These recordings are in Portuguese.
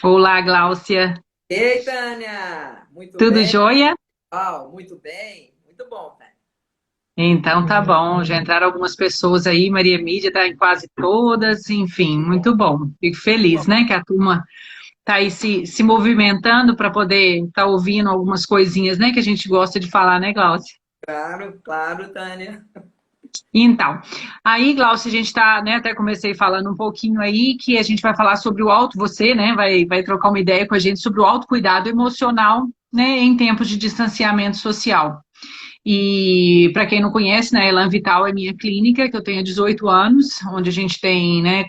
Olá, Gláucia. Ei, Tânia! Muito Tudo bem? jóia? Muito bem. Muito bom, Tânia. Então tá bom. Já entraram algumas pessoas aí, Maria Mídia tá em quase todas, enfim, Que muito bom. bom. Fico Que bom. feliz, né, que a turma tá aí se movimentando para poder estar ouvindo algumas coisinhas, né, que a gente gosta de falar, né, Gláucia? Claro, claro, Tânia. Então, aí, Glaucia, a gente está, né, até comecei falando um pouquinho aí, que a gente vai falar sobre o você, né, vai trocar uma ideia com a gente sobre o autocuidado emocional, né, em tempos de distanciamento social. E para quem não conhece, né, a Elan Vital é minha clínica, que eu tenho há 18 anos, onde a gente tem, né,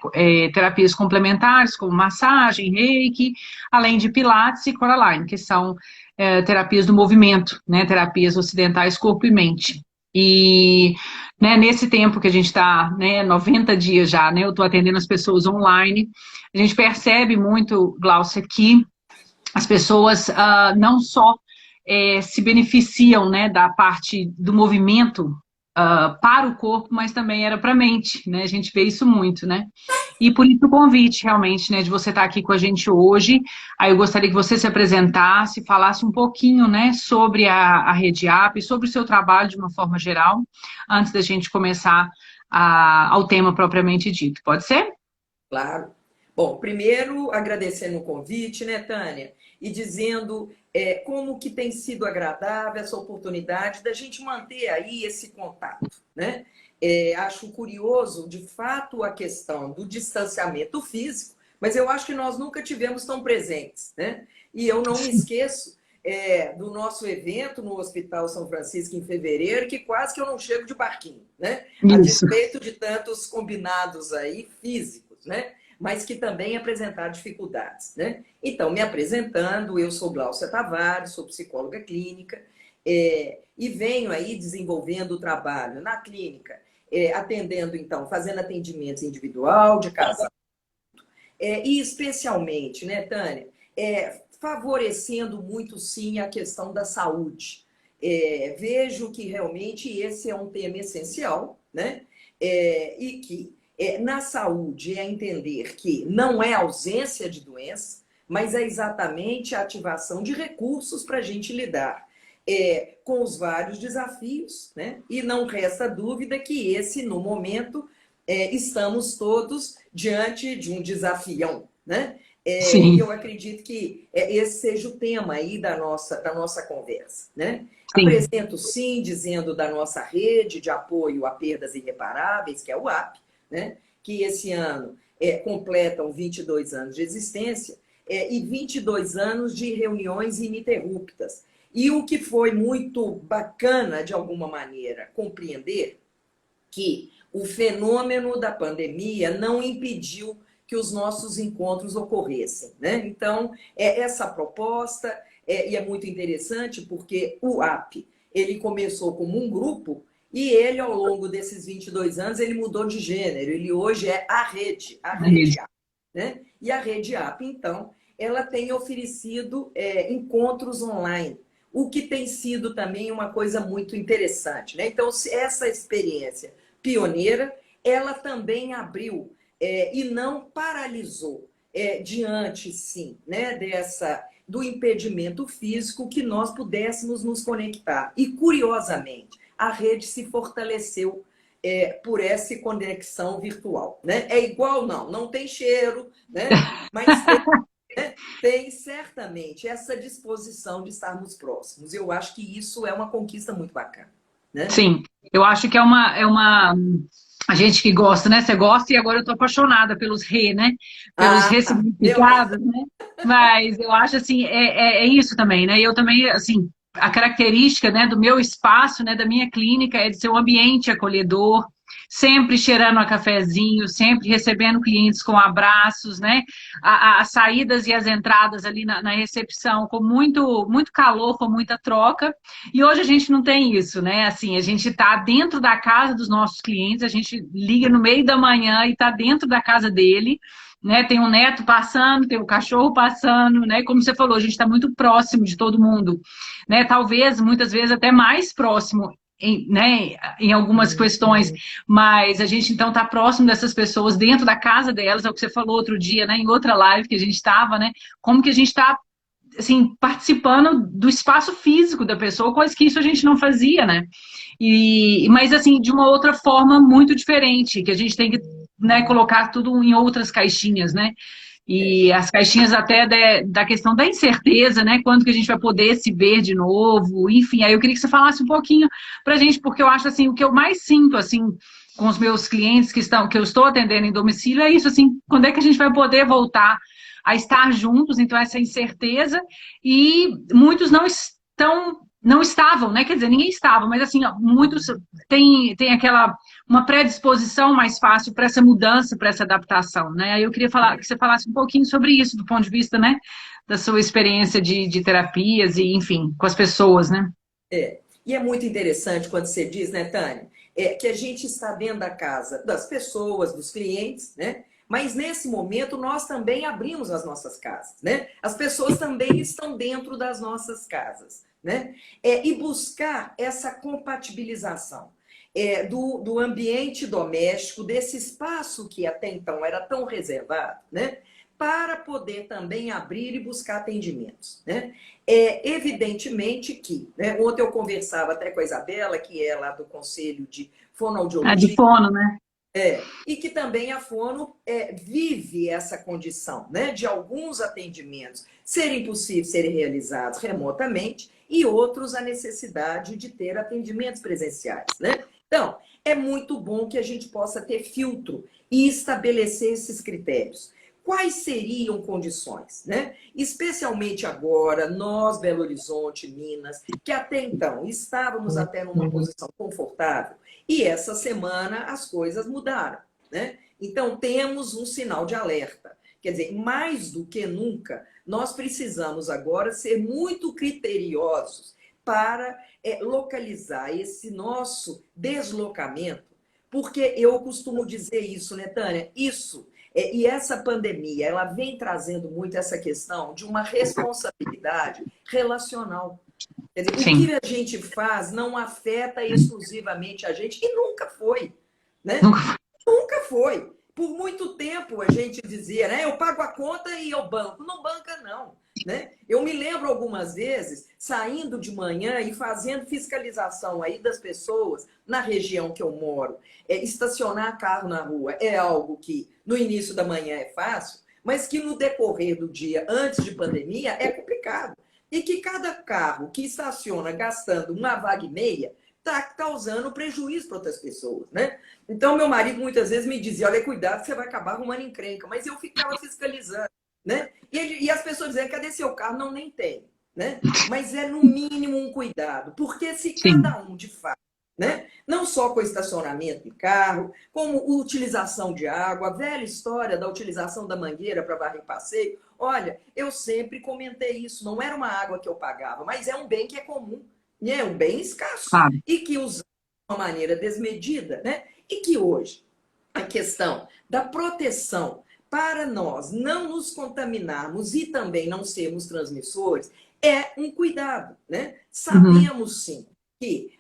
terapias complementares, como massagem, reiki, além de pilates e Coraline, que são terapias do movimento, né, terapias ocidentais corpo e mente. E né, nesse tempo que a gente está, né, 90 dias já, né, eu estou atendendo as pessoas online, a gente percebe muito, Glaucia, que as pessoas não só se beneficiam, né, da parte do movimento para o corpo, mas também era para a mente, né? A gente vê isso muito, né? E por isso o convite, realmente, né, de você estar aqui com a gente hoje. Aí eu gostaria que você se apresentasse, falasse um pouquinho, né, sobre a Rede App, sobre o seu trabalho de uma forma geral, antes da gente começar ao tema propriamente dito. Pode ser? Claro. Bom, primeiro agradecendo o convite, né, Tânia? E dizendo como que tem sido agradável essa oportunidade da gente manter aí esse contato, né? Acho curioso, de fato, a questão do distanciamento físico, mas eu acho que nós nunca tivemos tão presentes, né? E eu não me esqueço do nosso evento no Hospital São Francisco em fevereiro, que quase que eu não chego de barquinho, né? A Isso. despeito de tantos combinados aí físicos, né? Mas que também apresentaram dificuldades, né? Então, me apresentando, eu sou Gláucia Tavares, sou psicóloga clínica, e venho aí desenvolvendo o trabalho na clínica, atendendo, então, fazendo atendimentos individual, de casal, e especialmente, né, Tânia, favorecendo muito, sim, a questão da saúde. Vejo que realmente esse é um tema essencial, né? E que na saúde é entender que não é ausência de doença, mas é exatamente a ativação de recursos para a gente lidar com os vários desafios, né? E não resta dúvida que esse, no momento, estamos todos diante de um desafião, né? E Sim, eu acredito que esse seja o tema aí da nossa conversa, né? sim. Apresento sim, dizendo da nossa rede de apoio a perdas irreparáveis, que é o AP, né? Que esse ano completam 22 anos de existência e 22 anos de reuniões ininterruptas. E o que foi muito bacana, de alguma maneira, compreender que o fenômeno da pandemia não impediu que os nossos encontros ocorressem, né? Então, essa proposta, e é muito interessante porque o AP, ele começou como um grupo e ele, ao longo desses 22 anos, ele mudou de gênero. Ele hoje é a rede AP, né? E a rede AP, então, ela tem oferecido encontros online, o que tem sido também uma coisa muito interessante, né? Então, essa experiência pioneira, ela também abriu e não paralisou diante, sim, né, do impedimento físico que nós pudéssemos nos conectar. E, curiosamente, a rede se fortaleceu por essa conexão virtual. Né? É igual, não tem cheiro, né? Mas tem certamente essa disposição de estarmos próximos. Eu acho que isso é uma conquista muito bacana. Né? Sim, eu acho que é uma. A gente que gosta, né? Você gosta e agora eu tô apaixonada pelos né? Pelos Ah, meu bem. ressignificados, né? Mas eu acho assim, é isso também, né? Eu também, assim, a característica, né, do meu espaço, né, da minha clínica é de ser um ambiente acolhedor, sempre cheirando a cafezinho, sempre recebendo clientes com abraços, né? As saídas e as entradas ali na recepção com muito calor, com muita troca. E hoje a gente não tem isso, né? Assim, a gente está dentro da casa dos nossos clientes, a gente liga no meio da manhã e está dentro da casa dele, né? Tem um neto passando, tem um cachorro passando, né? Como você falou, a gente está muito próximo de todo mundo, né? Talvez, muitas vezes, até mais próximo. né, em algumas questões, mas a gente então está próximo dessas pessoas, dentro da casa delas, é o que você falou outro dia, né, em outra live que a gente estava, né, como que a gente está assim, participando do espaço físico da pessoa, coisa que isso a gente não fazia, né? Mas assim, de uma outra forma muito diferente, que a gente tem que, né, colocar tudo em outras caixinhas, né? E as caixinhas até da questão da incerteza, né? Quando que a gente vai poder se ver de novo, enfim. Aí eu queria que você falasse um pouquinho pra gente, porque eu acho assim, o que eu mais sinto, assim, com os meus clientes que eu estou atendendo em domicílio, é isso, assim, quando é que a gente vai poder voltar a estar juntos, então essa incerteza, e muitos não estavam, né? Quer dizer, ninguém estava, mas assim, muitos têm aquela uma predisposição mais fácil para essa mudança, para essa adaptação, né? Aí eu queria falar que você falasse um pouquinho sobre isso, do ponto de vista, né, da sua experiência de terapias e, enfim, com as pessoas, né? E é muito interessante quando você diz, né, Tânia, que a gente está dentro da casa das pessoas, dos clientes, né? Mas nesse momento nós também abrimos as nossas casas, né? As pessoas também estão dentro das nossas casas, né? E buscar essa compatibilização do ambiente doméstico, desse espaço que até então era tão reservado, né? Para poder também abrir e buscar atendimentos, né? Evidentemente que, né, ontem eu conversava até com a Isabela, que é lá do Conselho de De Fonoaudiologia, fono, né? e que também a Fono vive essa condição, né, de alguns atendimentos serem possíveis serem realizados remotamente e outros a necessidade de ter atendimentos presenciais, né? Então, é muito bom que a gente possa ter filtro e estabelecer esses critérios. Quais seriam condições, né? Especialmente agora, nós, Belo Horizonte, Minas, que até então estávamos até numa posição confortável, e essa semana as coisas mudaram, né? Então temos um sinal de alerta. Quer dizer, mais do que nunca, nós precisamos agora ser muito criteriosos para localizar esse nosso deslocamento, porque eu costumo dizer isso, né, Tânia? E essa pandemia, ela vem trazendo muito essa questão de uma responsabilidade relacional. Quer dizer, o Sim. que a gente faz não afeta exclusivamente a gente, e nunca foi, né? Nunca. Nunca foi. Por muito tempo a gente dizia, né? Eu pago a conta e eu banco. Não banca, não. Né? Eu me lembro algumas vezes saindo de manhã e fazendo fiscalização aí das pessoas na região que eu moro. Estacionar carro na rua é algo que no início da manhã é fácil, mas que no decorrer do dia, antes de pandemia, é complicado. E que cada carro que estaciona gastando uma vaga e meia está causando prejuízo para outras pessoas, né? Então, meu marido muitas vezes me dizia, olha, cuidado, você vai acabar arrumando encrenca. Mas eu ficava fiscalizando, né? E as pessoas diziam, cadê seu carro? Não, nem tem, né? Mas é no mínimo um cuidado, porque se Sim. cada um, de fato, né? Não só com estacionamento de carro, como utilização de água, a velha história da utilização da mangueira para varrer passeio. Olha, eu sempre comentei isso, não era uma água que eu pagava, mas é um bem que é comum, né? É um bem escasso Claro. e que usamos de uma maneira desmedida, né? E que hoje a questão da proteção para nós não nos contaminarmos e também não sermos transmissores é um cuidado, né? Uhum. Sabemos sim que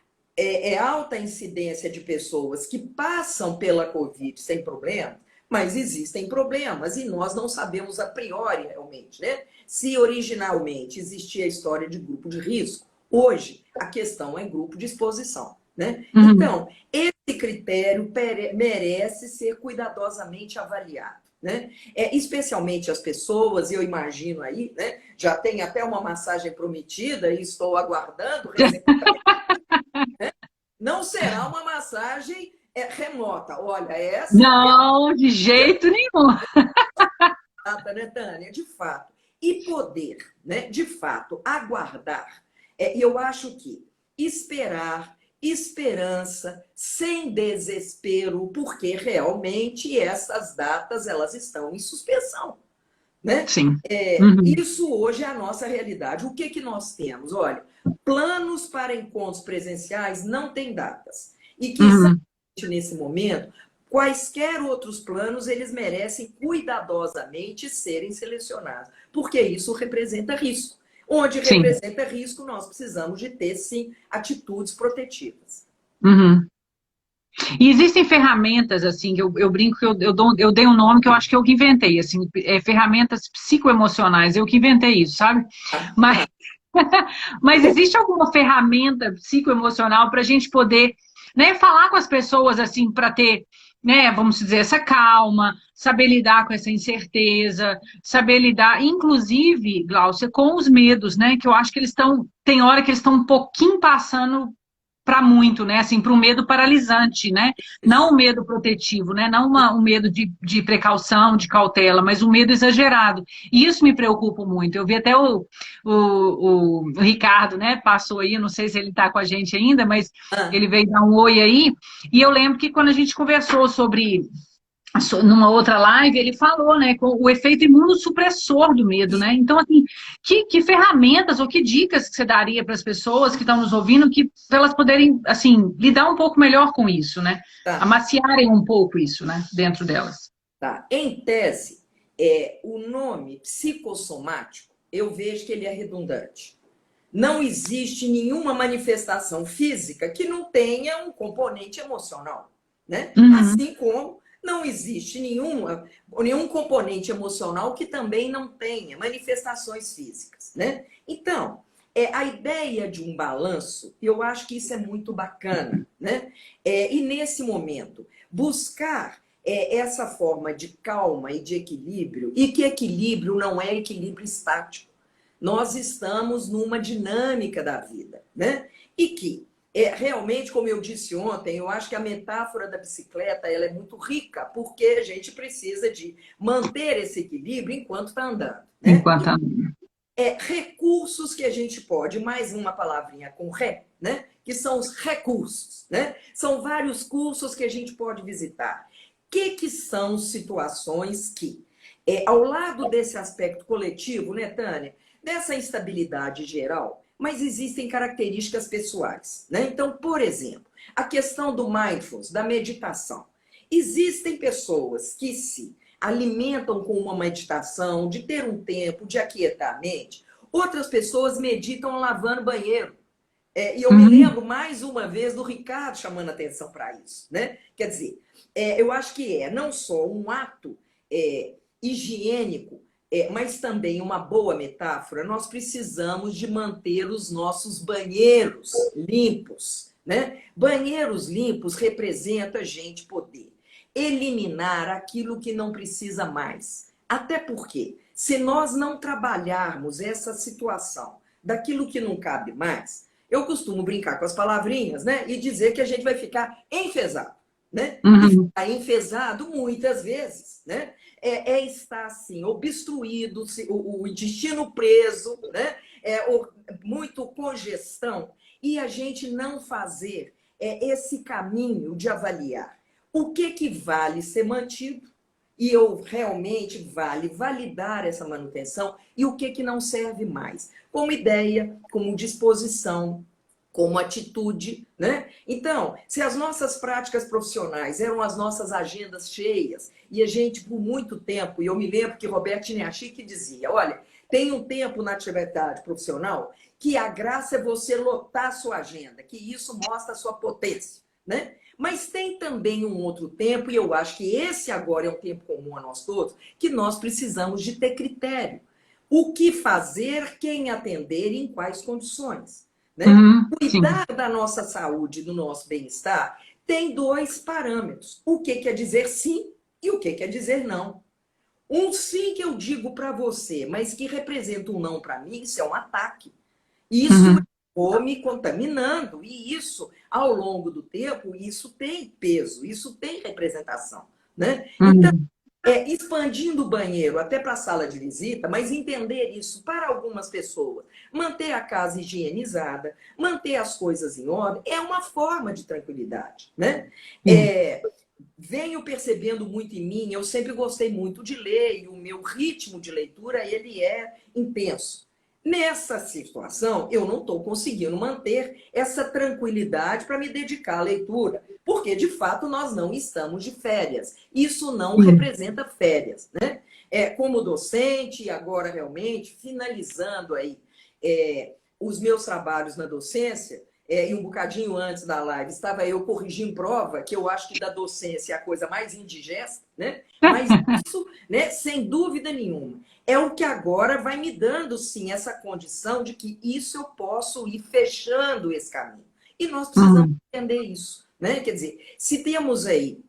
alta incidência de pessoas que passam pela Covid sem problema, mas existem problemas e nós não sabemos a priori realmente, né? Se originalmente existia a história de grupo de risco, hoje a questão é grupo de exposição, né? Uhum. Então, esse critério merece ser cuidadosamente avaliado. Né? Especialmente as pessoas, eu imagino aí, né? Já tem até uma massagem prometida e estou aguardando receber. Não será uma massagem remota. Olha, essa é Não, de jeito nenhum. a data, né, Tânia? De fato. E poder, né, de fato, aguardar. E eu acho que esperar, esperança, sem desespero, porque realmente essas datas elas estão em suspensão. Né? Sim. Uhum. Isso hoje é a nossa realidade. O que nós temos? Olha, planos para encontros presenciais não têm datas. E que exatamente Uhum. nesse momento, quaisquer outros planos, eles merecem cuidadosamente serem selecionados, porque isso representa risco. Onde Sim. representa risco, nós precisamos de ter, sim, atitudes protetivas. Uhum. E existem ferramentas, assim, que eu brinco que eu dei um nome que eu acho que eu que inventei, assim, ferramentas psicoemocionais, eu que inventei isso, sabe? Mas, mas existe alguma ferramenta psicoemocional para a gente poder, né, falar com as pessoas, assim, para ter, né, vamos dizer, essa calma, saber lidar com essa incerteza, saber lidar, inclusive, Glaucia, com os medos, né, que eu acho que eles estão, tem hora que eles estão um pouquinho passando para muito, né? Assim, para um medo paralisante, né? Não um medo protetivo, né? Não um medo de precaução, de cautela, mas um medo exagerado. E isso me preocupa muito. Eu vi até o Ricardo, né? Passou aí, não sei se ele está com a gente ainda, mas Ah, ele veio dar um oi aí. E eu lembro que quando a gente conversou sobre numa outra live, ele falou, né, com o efeito imunossupressor do medo, né? Então, assim, que ferramentas ou que dicas que você daria para as pessoas que estão nos ouvindo que para elas poderem, assim, lidar um pouco melhor com isso, né? tá, Amaciarem um pouco isso, né, dentro delas. tá. Em tese, o nome psicossomático, eu vejo que ele é redundante. Não existe nenhuma manifestação física que não tenha um componente emocional, né? Uhum, Assim como não existe nenhum componente emocional que também não tenha manifestações físicas, né? Então, a ideia de um balanço, eu acho que isso é muito bacana, né? E nesse momento, buscar essa forma de calma e de equilíbrio, e que equilíbrio não é equilíbrio estático. Nós estamos numa dinâmica da vida, né? E que, realmente, como eu disse ontem, eu acho que a metáfora da bicicleta ela é muito rica, porque a gente precisa de manter esse equilíbrio enquanto está andando, né? enquanto. Recursos que a gente pode, mais uma palavrinha com ré, né? Que são os recursos, né? São vários cursos que a gente pode visitar. Que são situações que, ao lado desse aspecto coletivo, né, Tânia? Dessa instabilidade geral, mas existem características pessoais, né? Então, por exemplo, a questão do mindfulness, da meditação. Existem pessoas que se alimentam com uma meditação, de ter um tempo, de aquietar a mente. Outras pessoas meditam lavando banheiro. E eu me Uhum, lembro mais uma vez do Ricardo chamando atenção para isso, né? Quer dizer, eu acho que não só um ato higiênico, mas também uma boa metáfora. Nós precisamos de manter os nossos banheiros limpos, né? Banheiros limpos representa a gente poder eliminar aquilo que não precisa mais. Até porque, se nós não trabalharmos essa situação daquilo que não cabe mais, eu costumo brincar com as palavrinhas, né? E dizer que a gente vai ficar enfesado, né? E uhum, ficar enfesado muitas vezes, né? Estar assim, obstruído, o intestino preso, né? Muito congestão, e a gente não fazer esse caminho de avaliar o que vale ser mantido e eu realmente vale validar essa manutenção e o que não serve mais, como ideia, como disposição, como atitude, né? Então, se as nossas práticas profissionais eram as nossas agendas cheias e a gente por muito tempo, e eu me lembro que Roberto Inhachique dizia, olha, tem um tempo na atividade profissional que a graça é você lotar a sua agenda, que isso mostra a sua potência, né? Mas tem também um outro tempo, e eu acho que esse agora é um tempo comum a nós todos, que nós precisamos de ter critério. O que fazer, quem atender e em quais condições, né? uhum, sim. Cuidar da nossa saúde, do nosso bem-estar, tem dois parâmetros. O que quer dizer sim e o que quer dizer não. Um sim que eu digo para você, mas que representa um não para mim, isso é um ataque. Isso Uhum, vou me contaminando. E isso, ao longo do tempo, isso tem peso, isso tem representação. Né? Então, uhum, expandindo o banheiro até para a sala de visita, mas entender isso para algumas pessoas, manter a casa higienizada, manter as coisas em ordem, é uma forma de tranquilidade. Né? sim. Venho percebendo muito em mim, eu sempre gostei muito de ler, e o meu ritmo de leitura ele é intenso. Nessa situação, eu não estou conseguindo manter essa tranquilidade para me dedicar à leitura, porque de fato nós não estamos de férias. Isso não Sim. representa férias, né? Como docente, e agora realmente finalizando aí os meus trabalhos na docência, e um bocadinho antes da live, estava eu corrigindo prova, que eu acho que da docência é a coisa mais indigesta, né? Mas isso, né, sem dúvida nenhuma, é o que agora vai me dando, sim, essa condição de que isso eu posso ir fechando esse caminho. E nós precisamos entender isso, né? Quer dizer, se temos aí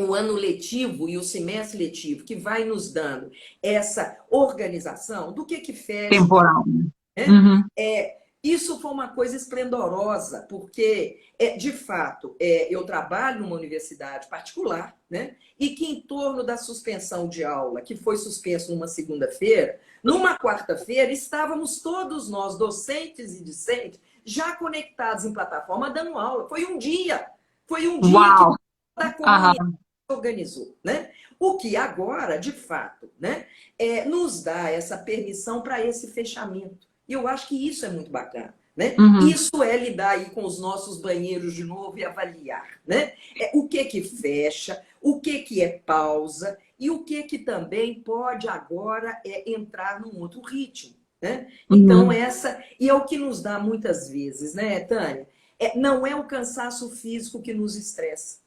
o ano letivo e o semestre letivo que vai nos dando essa organização do que fecha, Temporal. né? Uhum. Isso foi uma coisa esplendorosa, porque, de fato, eu trabalho numa universidade particular, né? E que em torno da suspensão de aula, que foi suspenso numa segunda-feira, numa quarta-feira, estávamos todos nós, docentes e discentes, já conectados em plataforma, dando aula. Foi um dia Uau. que a comunidade organizou, né? O que agora, de fato, né, nos dá essa permissão para esse fechamento. E eu acho que isso é muito bacana, né? Isso é lidar aí com os nossos banheiros de novo e avaliar, né? O que fecha, o que é pausa e o que também pode agora entrar num outro ritmo, né? Então e é o que nos dá muitas vezes, né, Tânia? Não é o cansaço físico que nos estressa.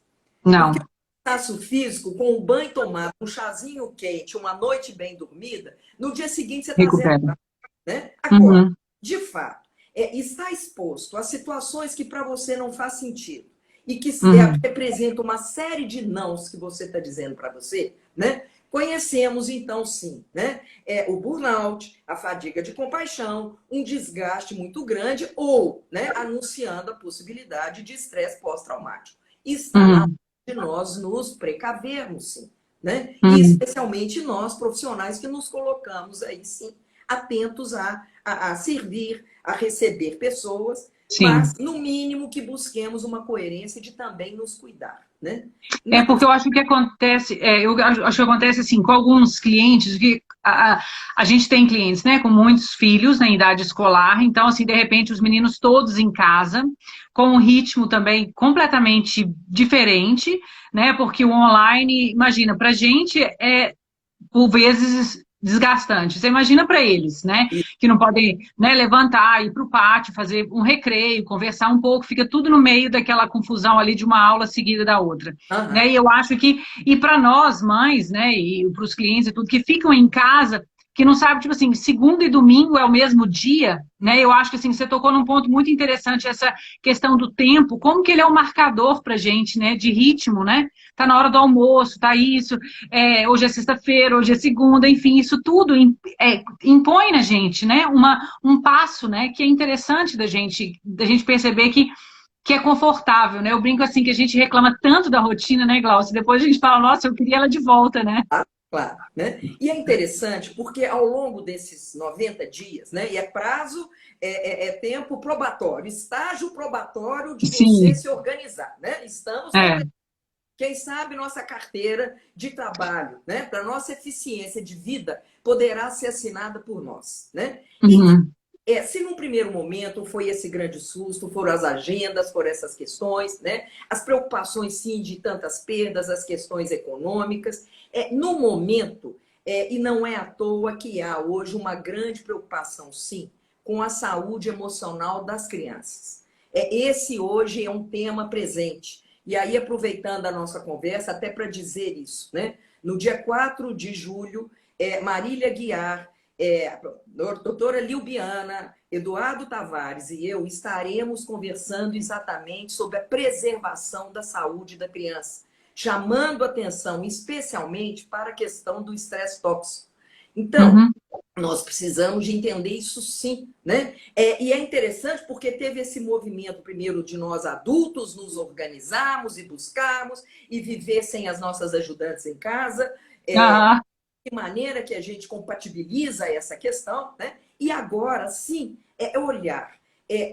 Não. Porque o cansaço físico, com um banho tomado, um chazinho quente, uma noite bem dormida, no dia seguinte você está zero. Né? Agora, de fato, está exposto a situações que para você não faz sentido e que representam uma série de nãos que você está dizendo para você, né? Conhecemos, então, sim, né? O burnout, a fadiga de compaixão, um desgaste muito grande ou, né, anunciando a possibilidade de estresse pós-traumático. Está na hora de nós nos precavermos, sim, né? E especialmente nós, profissionais, que nos colocamos aí, sim, atentos a servir, a receber pessoas, sim, mas, no mínimo, que busquemos uma coerência de também nos cuidar, né? Porque eu acho que acontece, acho que acontece assim, com alguns clientes, que a gente tem clientes, né, com muitos filhos na idade escolar, então, assim, de repente, os meninos todos em casa, com um ritmo também completamente diferente, né, porque o online, imagina, pra gente por vezes desgastante. Você imagina para eles, né? Que não podem, né, levantar, ir para o pátio, fazer um recreio, conversar um pouco, fica tudo no meio daquela confusão ali de uma aula seguida da outra. Né? E eu acho que, e para nós, mães, né, e para os clientes e tudo, que ficam em casa, que não sabe, tipo assim, segunda e domingo é o mesmo dia, né? Eu acho que assim, você tocou num ponto muito interessante, essa questão do tempo, como que ele é um marcador pra gente, né? De ritmo, né? Tá na hora do almoço, tá isso, hoje é sexta-feira, hoje é segunda, enfim, isso tudo impõe na gente, né? Um passo, né? Que é interessante da gente perceber que é confortável, né? Eu brinco assim que a gente reclama tanto da rotina, né, Glaucia? Depois a gente fala, nossa, eu queria ela de volta, né? Claro, né? E é interessante porque ao longo desses 90 dias, né? E prazo, tempo probatório, estágio probatório de você se organizar, né? Estamos quem sabe nossa carteira de trabalho, né? Para nossa eficiência de vida poderá ser assinada por nós, né? Se num primeiro momento foi esse grande susto, foram as agendas, foram essas questões, né? As preocupações, sim, de tantas perdas, as questões econômicas. No momento, e não é à toa que há hoje uma grande preocupação, sim, com a saúde emocional das crianças. Esse hoje é um tema presente. E aí, aproveitando a nossa conversa, até para dizer isso, né? No dia 4 de julho, Marília Guiar, doutora Lilbiana, Eduardo Tavares e eu estaremos conversando exatamente sobre a preservação da saúde da criança, chamando atenção especialmente para a questão do estresse tóxico. Então, nós precisamos de entender isso sim, né? E é interessante porque teve esse movimento primeiro de nós adultos nos organizarmos e buscarmos e viver sem as nossas ajudantes em casa. De maneira que a gente compatibiliza essa questão, né? E agora, sim, olhar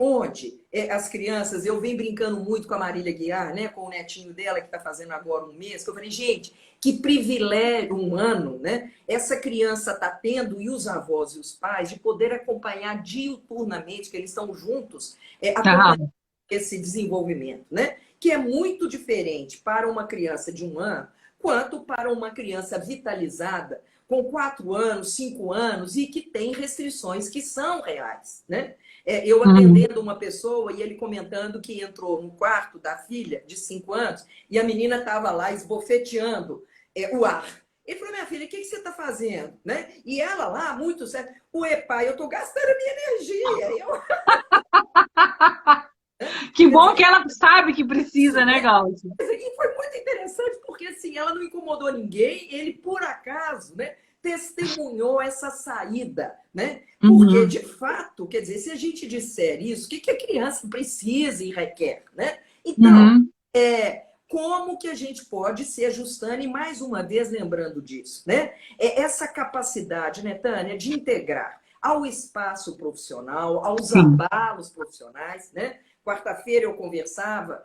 onde as crianças... Eu venho brincando muito com a Marília Guiar, né? Com o netinho dela, que está fazendo agora um mês, que eu falei, gente, que privilégio humano, né? Essa criança está tendo, e os avós e os pais, de poder acompanhar diuturnamente, que eles estão juntos, acompanhando esse desenvolvimento, né? Que é muito diferente para uma criança de 1 ano, quanto para uma criança vitalizada com 4 anos, 5 anos, e que tem restrições que são reais, né? Eu atendendo uma pessoa e ele comentando que entrou no quarto da filha de 5 anos e a menina estava lá esbofeteando o ar. Ele falou, minha filha, o que você está fazendo? Né? E ela lá, muito séria, ué, pai, eu estou gastando a minha energia. Que bom que ela sabe que precisa, né, Glaucia? E foi muito interessante, porque assim, ela não incomodou ninguém, ele, por acaso, né, testemunhou essa saída, né? Porque, de fato, quer dizer, se a gente disser isso, o que a criança precisa e requer, né? Então, como que a gente pode se ajustando, e mais uma vez lembrando disso, né? Essa capacidade, né, Tânia, de integrar ao espaço profissional, aos abalos profissionais, né? Quarta-feira eu conversava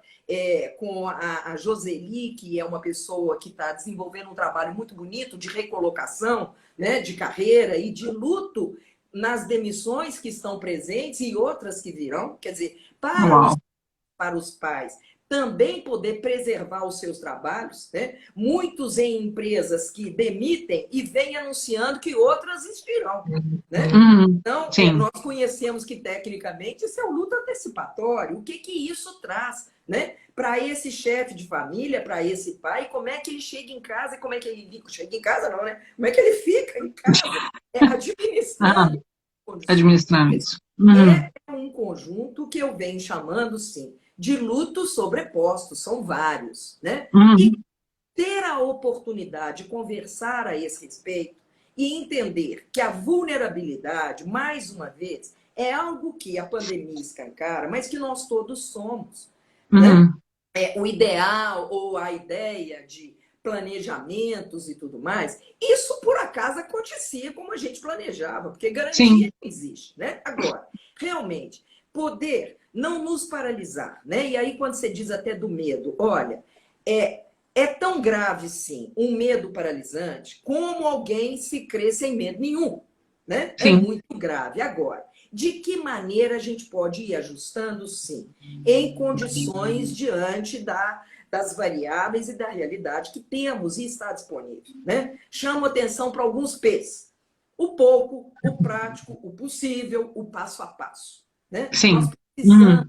com a Joseli, que é uma pessoa que está desenvolvendo um trabalho muito bonito de recolocação, né, de carreira e de luto nas demissões que estão presentes e outras que virão. Quer dizer, para os pais também poder preservar os seus trabalhos, né? Muitos em empresas que demitem e vêm anunciando que outras existirão, né? Então, nós conhecemos que tecnicamente isso é um luto antecipatório. O que isso traz, né? Para esse chefe de família, para esse pai, como é que ele chega em casa e como é que ele chega em casa não, né? Como é que ele fica em casa? Administrando isso. É um conjunto que eu venho chamando, sim, de lutos sobrepostos, são vários, né? E ter a oportunidade de conversar a esse respeito e entender que a vulnerabilidade, mais uma vez, é algo que a pandemia escancara, mas que nós todos somos, né? O ideal ou a ideia de planejamentos e tudo mais, isso por acaso acontecia como a gente planejava, porque garantia não existe, né? Agora, realmente, poder não nos paralisar, né? E aí quando você diz até do medo, olha, é tão grave, sim, um medo paralisante, como alguém se crê sem medo nenhum, né? É muito grave. Agora, de que maneira a gente pode ir ajustando, sim, em condições diante das variáveis e da realidade que temos e está disponível, né? Chamo atenção para alguns P's. O pouco, o prático, o possível, o passo a passo, né? Nós precisamos,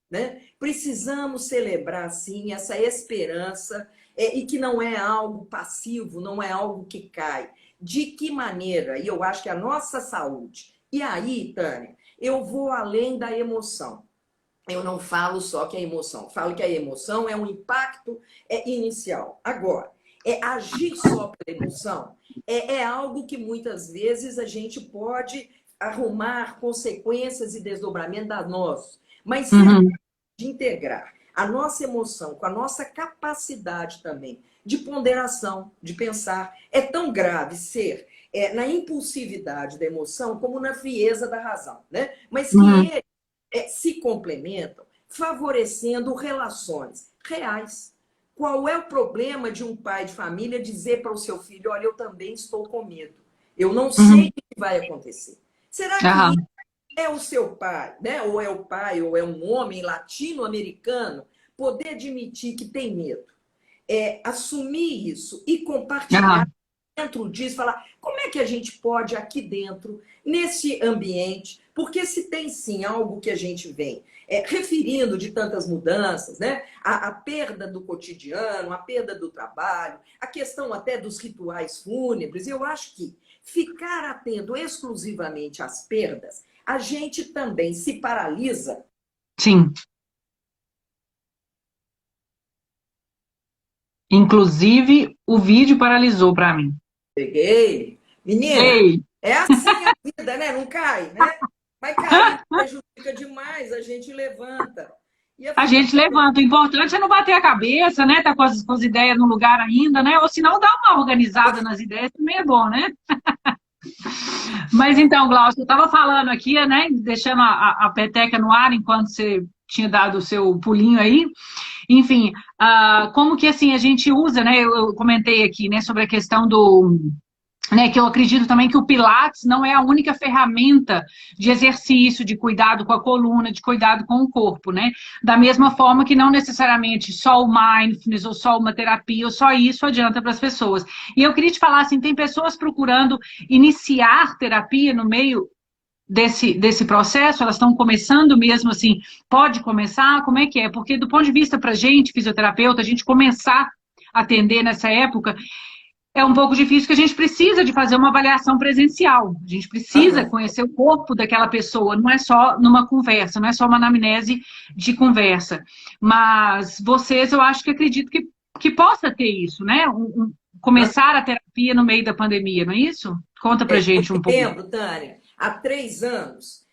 né? Precisamos celebrar, sim, essa esperança e que não é algo passivo, não é algo que cai. De que maneira? E eu acho que a nossa saúde. E aí, Tânia, eu vou além da emoção. Eu não falo só que é emoção. Falo que a emoção é um impacto inicial. Agora, agir só pela emoção é algo que muitas vezes a gente pode arrumar consequências e desdobramento danosos. Mas se a gente integrar a nossa emoção com a nossa capacidade também de ponderação, de pensar, é tão grave ser na impulsividade da emoção como na frieza da razão, né? Mas que se complementam, favorecendo relações reais. Qual é o problema de um pai de família dizer para o seu filho, olha, eu também estou com medo, eu não sei o que vai acontecer. Será que é o seu pai, né? Ou é o pai, ou é um homem latino-americano, poder admitir que tem medo, assumir isso e compartilhar dentro disso, falar como é que a gente pode aqui dentro, nesse ambiente, porque se tem sim algo que a gente vem referindo de tantas mudanças, né? A perda do cotidiano, a perda do trabalho, a questão até dos rituais fúnebres, eu acho que ficar atento exclusivamente às perdas, a gente também se paralisa. Sim. Inclusive, o vídeo paralisou para mim. Peguei. Menina, é assim a vida, né? Não cai, né? Mas cair prejudica demais, a gente levanta. A gente levanta. O importante é não bater a cabeça, né? Tá com as ideias no lugar ainda, né? Ou se não, dá uma organizada nas ideias, também é bom, né? Mas então, Glaucia, eu estava falando aqui, né? Deixando a peteca no ar enquanto você tinha dado o seu pulinho aí. Enfim, como que assim a gente usa, né? Eu comentei aqui, né, sobre a questão né, que eu acredito também que o Pilates não é a única ferramenta de exercício, de cuidado com a coluna, de cuidado com o corpo, né? Da mesma forma que não necessariamente só o mindfulness, ou só uma terapia, ou só isso adianta para as pessoas. E eu queria te falar assim, tem pessoas procurando iniciar terapia no meio desse processo, elas estão começando mesmo assim, pode começar? Como é que é? Porque do ponto de vista para a gente, fisioterapeuta, a gente começar a atender nessa época, é um pouco difícil, porque a gente precisa de fazer uma avaliação presencial. A gente precisa Aham. conhecer o corpo daquela pessoa, não é só numa conversa, não é só uma anamnese de conversa. Mas vocês, eu acho que acredito que possa ter isso, né? Começar a terapia no meio da pandemia, não é isso? Conta pra Eu gente um me pouco. lembro, Tânia, há 3 anos,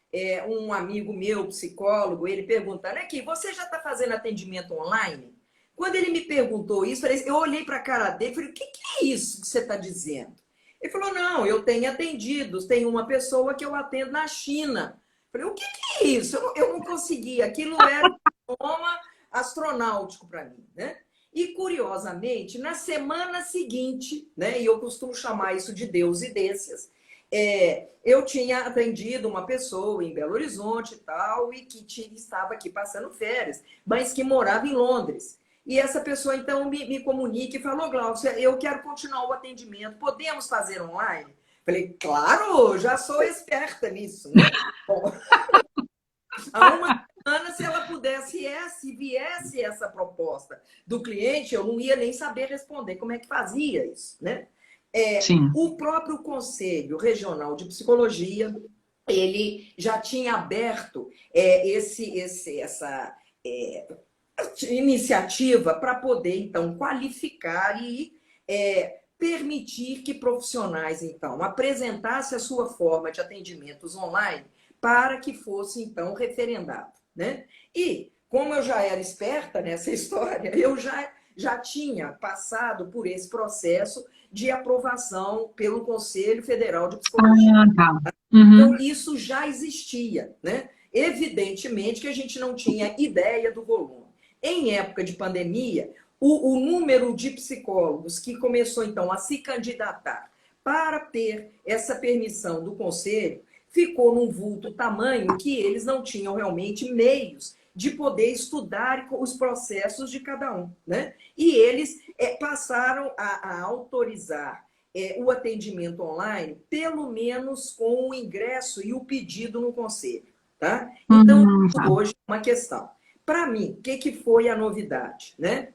um amigo meu, psicólogo, ele perguntando, aqui, você já está fazendo atendimento online? Quando ele me perguntou isso, eu olhei para a cara dele e falei, o que é isso que você está dizendo? Ele falou, não, eu tenho atendidos, tem uma pessoa que eu atendo na China. Eu falei, o que é isso? Eu não conseguia, aquilo era um idioma astronáutico para mim, né? E, curiosamente, na semana seguinte, né, e eu costumo chamar isso de deusidências, eu tinha atendido uma pessoa em Belo Horizonte e tal, e que estava aqui passando férias, mas que morava em Londres. E essa pessoa, então, me comunica e falou, Glaucia, eu quero continuar o atendimento, podemos fazer online? Falei, claro, já sou esperta nisso, né? Bom, há uma semana, se ela pudesse, se viesse essa proposta do cliente, eu não ia nem saber responder como é que fazia isso, né? Sim. O próprio Conselho Regional de Psicologia, ele já tinha aberto essa iniciativa para poder, então, qualificar e permitir que profissionais, então, apresentassem a sua forma de atendimentos online para que fosse, então, referendado, né? E, como eu já era esperta nessa história, eu já tinha passado por esse processo de aprovação pelo Conselho Federal de Psicologia. Ah, tá. Então, Uhum. isso já existia, né? Evidentemente que a gente não tinha ideia do volume. Em época de pandemia, o número de psicólogos que começou, então, a se candidatar para ter essa permissão do Conselho ficou num vulto tamanho que eles não tinham realmente meios de poder estudar os processos de cada um, né? E eles passaram a autorizar o atendimento online, pelo menos com o ingresso e o pedido no conselho, tá? Então, Tá. hoje é uma questão. Para mim, o que foi a novidade, né?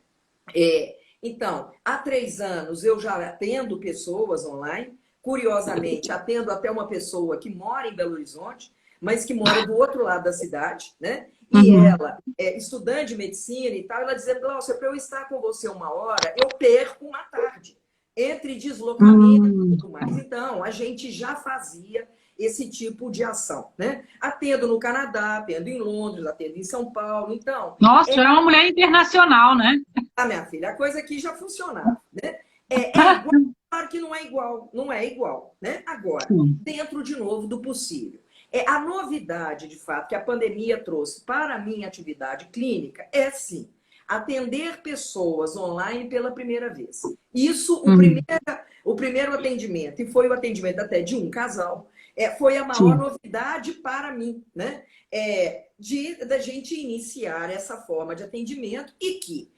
Então, há 3 anos eu já atendo pessoas online. Curiosamente, atendo até uma pessoa que mora em Belo Horizonte, mas que mora do outro lado da cidade, né? E Uhum. ela é estudante de medicina e tal, ela dizendo, Glaucia, para eu estar com você 1 hora, eu perco uma tarde entre deslocamento e tudo Tá. mais. Então, a gente já fazia esse tipo de ação, né? Atendo no Canadá, atendo em Londres, atendo em São Paulo. Então, Nossa, já é uma mulher internacional, né? minha filha, a coisa aqui já funcionava, né? É igual, claro que não é igual, não é igual, né? Agora, Sim. dentro de novo do possível. A novidade, de fato, que a pandemia trouxe para a minha atividade clínica é sim atender pessoas online pela primeira vez. Isso, Uhum. o primeiro atendimento, e foi o atendimento até de um casal, foi a maior Sim. novidade para mim, né? Da gente iniciar essa forma de atendimento e que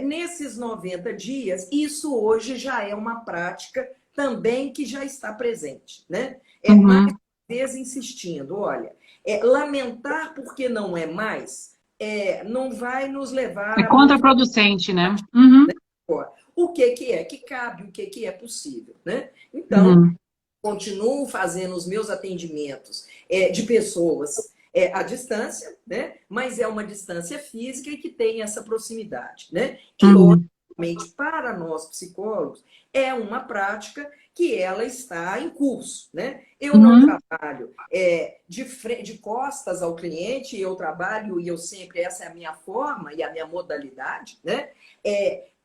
nesses 90 dias, isso hoje já é uma prática também que já está presente, né? Mais Uhum. uma vez insistindo, olha, lamentar porque não é mais, não vai nos levar É a muito. contraproducente, né? Uhum. O que é que cabe, o que é possível, né? Então, Uhum. continuo fazendo os meus atendimentos de pessoas à distância, né? Mas é uma distância física e que tem essa proximidade, né? Que hoje, Uhum. realmente, para nós psicólogos, é uma prática que ela está em curso, né? Eu não Uhum. trabalho de costas ao cliente, eu trabalho e eu sempre, essa é a minha forma e a minha modalidade, né?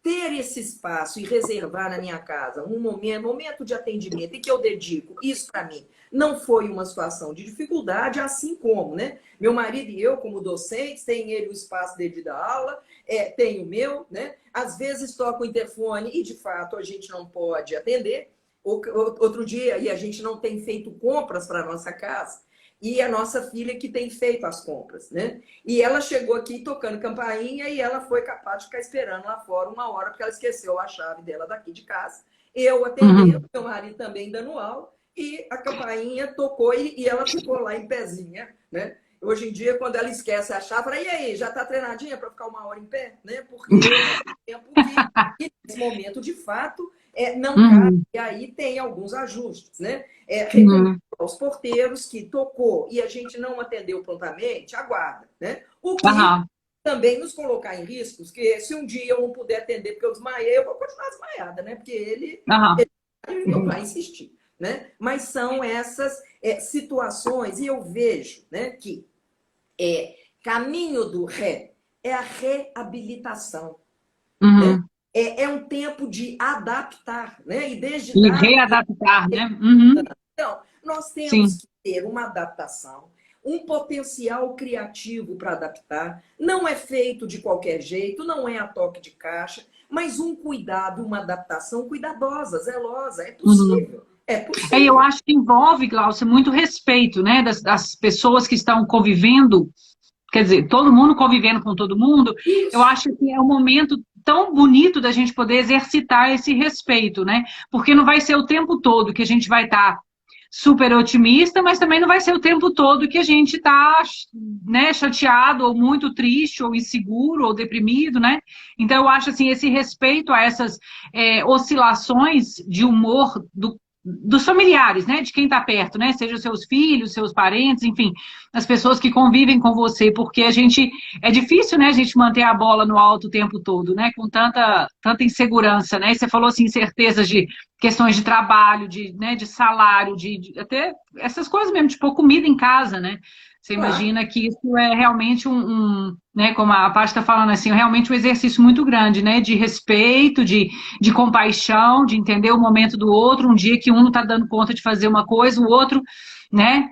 Ter esse espaço e reservar na minha casa um momento de atendimento e que eu dedico isso para mim não foi uma situação de dificuldade, assim como, né? Meu marido e eu, como docentes, tem ele o espaço dele de dar aula, tem o meu, né? Às vezes toca o interfone e, de fato, a gente não pode atender. Outro dia, e a gente não tem feito compras para a nossa casa, e a nossa filha que tem feito as compras, né? E ela chegou aqui tocando campainha e ela foi capaz de ficar esperando lá fora 1 hora, porque ela esqueceu a chave dela daqui de casa. Eu atendendo, meu marido também dando aula, e a campainha tocou e ela ficou lá em pezinha, né? Hoje em dia, quando ela esquece a chave, fala, e aí, já está treinadinha para ficar 1 hora em pé? Né? Porque é um tempo que, nesse momento, de fato, não cabe. Uhum. E aí tem alguns ajustes, né? Uhum. Aos porteiros que tocou e a gente não atendeu prontamente, aguarda, né? O que Aham. também nos colocar em riscos, que se um dia eu não puder atender porque eu desmaiei, eu vou continuar desmaiada, né? Porque Aham. ele não vai insistir, né? Mas são essas situações, e eu vejo, né, que caminho do ré é a reabilitação, né? Uhum. É um tempo de adaptar, né? E desde E dar. readaptar, né? Uhum. Então, nós temos Sim. que ter uma adaptação, um potencial criativo para adaptar. Não é feito de qualquer jeito, não é a toque de caixa, mas um cuidado, uma adaptação cuidadosa, zelosa. É Uhum. possível. É Eu possível. acho que envolve, Glaucia, muito respeito, né, das pessoas que estão convivendo, quer dizer, todo mundo convivendo com todo mundo. Eu Isso. acho que é um momento tão bonito da gente poder exercitar esse respeito, né? Porque não vai ser o tempo todo que a gente vai estar super otimista, mas também não vai ser o tempo todo que a gente está, né, chateado ou muito triste ou inseguro ou deprimido, né? Então eu acho assim esse respeito a essas oscilações de humor dos familiares, né, de quem está perto, né, seja os seus filhos, seus parentes, enfim, as pessoas que convivem com você, porque a gente, é difícil, né, a gente manter a bola no alto o tempo todo, né, com tanta insegurança, né, e você falou, assim, incertezas de questões de trabalho, né, de salário, até essas coisas mesmo, tipo comida em casa, né, você Claro. imagina que isso é realmente né, como a Paty está falando assim, realmente um exercício muito grande, né, de respeito, de compaixão, de entender o momento do outro, um dia que um não está dando conta de fazer uma coisa, o outro, né,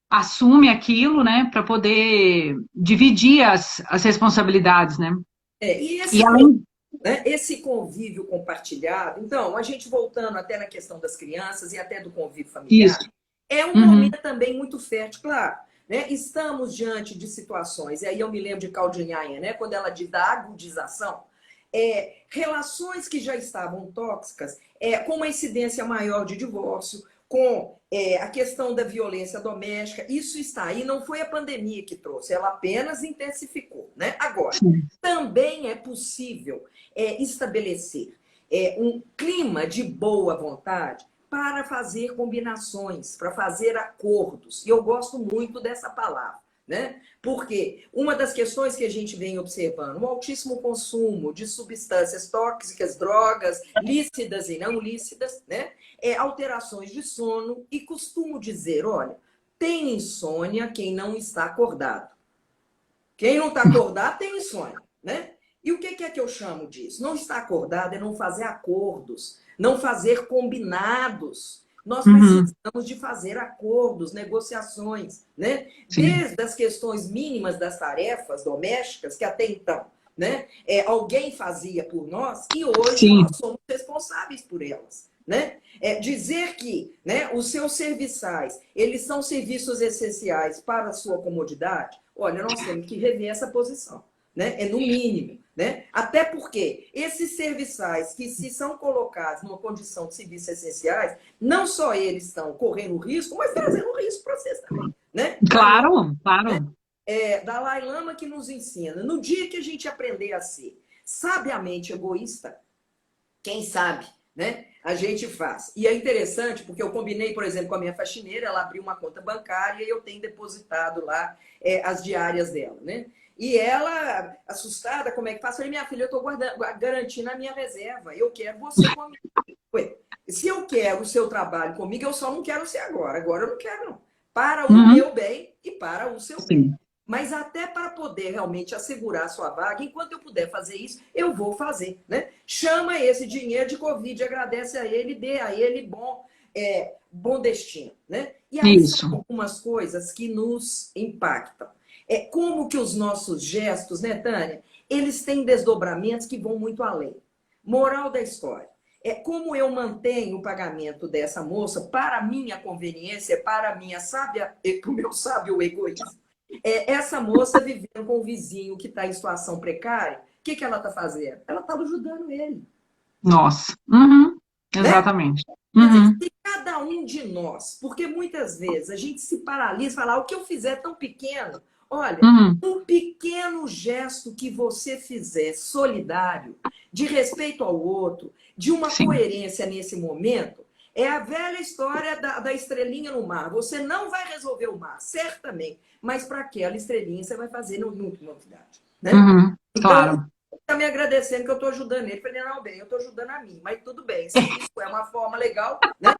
assume aquilo, né, para poder dividir as responsabilidades, né. E E esse, além né, esse convívio compartilhado, então, a gente voltando até na questão das crianças e até do convívio disso, familiar, é um uhum, momento também muito fértil, claro. Né? Estamos diante de situações, e aí eu me lembro de Caldinhaia, né? Quando ela diz da agudização, relações que já estavam tóxicas, com uma incidência maior de divórcio, com a questão da violência doméstica, isso está aí, não foi a pandemia que trouxe, ela apenas intensificou. Né? Agora, sim, também é possível estabelecer um clima de boa vontade para fazer combinações, para fazer acordos. E eu gosto muito dessa palavra, né? Porque uma das questões que a gente vem observando, o altíssimo consumo de substâncias tóxicas, drogas, lícitas e não lícitas, né? Alterações de sono, e costumo dizer, olha, tem insônia quem não está acordado. Quem não está acordado tem insônia, né? E o que é que eu chamo disso? Não estar acordado é não fazer acordos, não fazer combinados. Nós uhum, precisamos de fazer acordos, negociações, né? sim, Desde as questões mínimas das tarefas domésticas, que até então, né, alguém fazia por nós, e hoje sim, nós somos responsáveis por elas. Né? Dizer que, né, os seus serviçais, eles são serviços essenciais para a sua comodidade, olha, nós temos que rever essa posição, né? No mínimo, né? Até porque esses serviçais que se são colocados numa condição de serviços essenciais, não só eles estão correndo risco, mas trazendo risco para vocês também, né? claro, claro, Dalai Lama que nos ensina, no dia que a gente aprender a ser sabiamente egoísta, quem sabe, né? A gente faz. E é interessante, porque eu combinei, por exemplo, com a minha faxineira, ela abriu uma conta bancária e eu tenho depositado lá as diárias dela, né? E ela, assustada, como é que faz? Eu falei, minha filha, eu estou garantindo a minha reserva, eu quero você comigo. Ué, se eu quero o seu trabalho comigo, eu só não quero você agora. Agora eu não quero, não. Para o uhum, meu bem e para o seu bem. sim, Mas até para poder realmente assegurar a sua vaga, enquanto eu puder fazer isso, eu vou fazer. Né? Chama esse dinheiro de Covid, agradece a ele, dê a ele bom destino. Né? E aí são isso, algumas coisas que nos impactam. Como que os nossos gestos, né, Tânia? Eles têm desdobramentos que vão muito além. Moral da história. como eu mantenho o pagamento dessa moça para a minha conveniência, para a minha sábia, para o meu sábio egoísmo. Essa moça vivendo com um vizinho que está em situação precária, o que ela está fazendo? Ela está ajudando ele. Nossa. Uhum. Né? Exatamente. Quer dizer, Uhum. se cada um de nós, porque muitas vezes a gente se paralisa e fala, o que eu fizer é tão pequeno. Olha, Uhum. um pequeno gesto que você fizer solidário, de respeito ao outro, de uma Sim. coerência nesse momento, é a velha história da estrelinha no mar. Você não vai resolver o mar, certamente, mas para aquela estrelinha você vai fazer no novidade. Né? Uhum. Então, Claro. está me agradecendo que eu estou ajudando ele. Eu falei, não, bem, eu estou ajudando a mim, mas tudo bem, se isso é uma forma legal, né?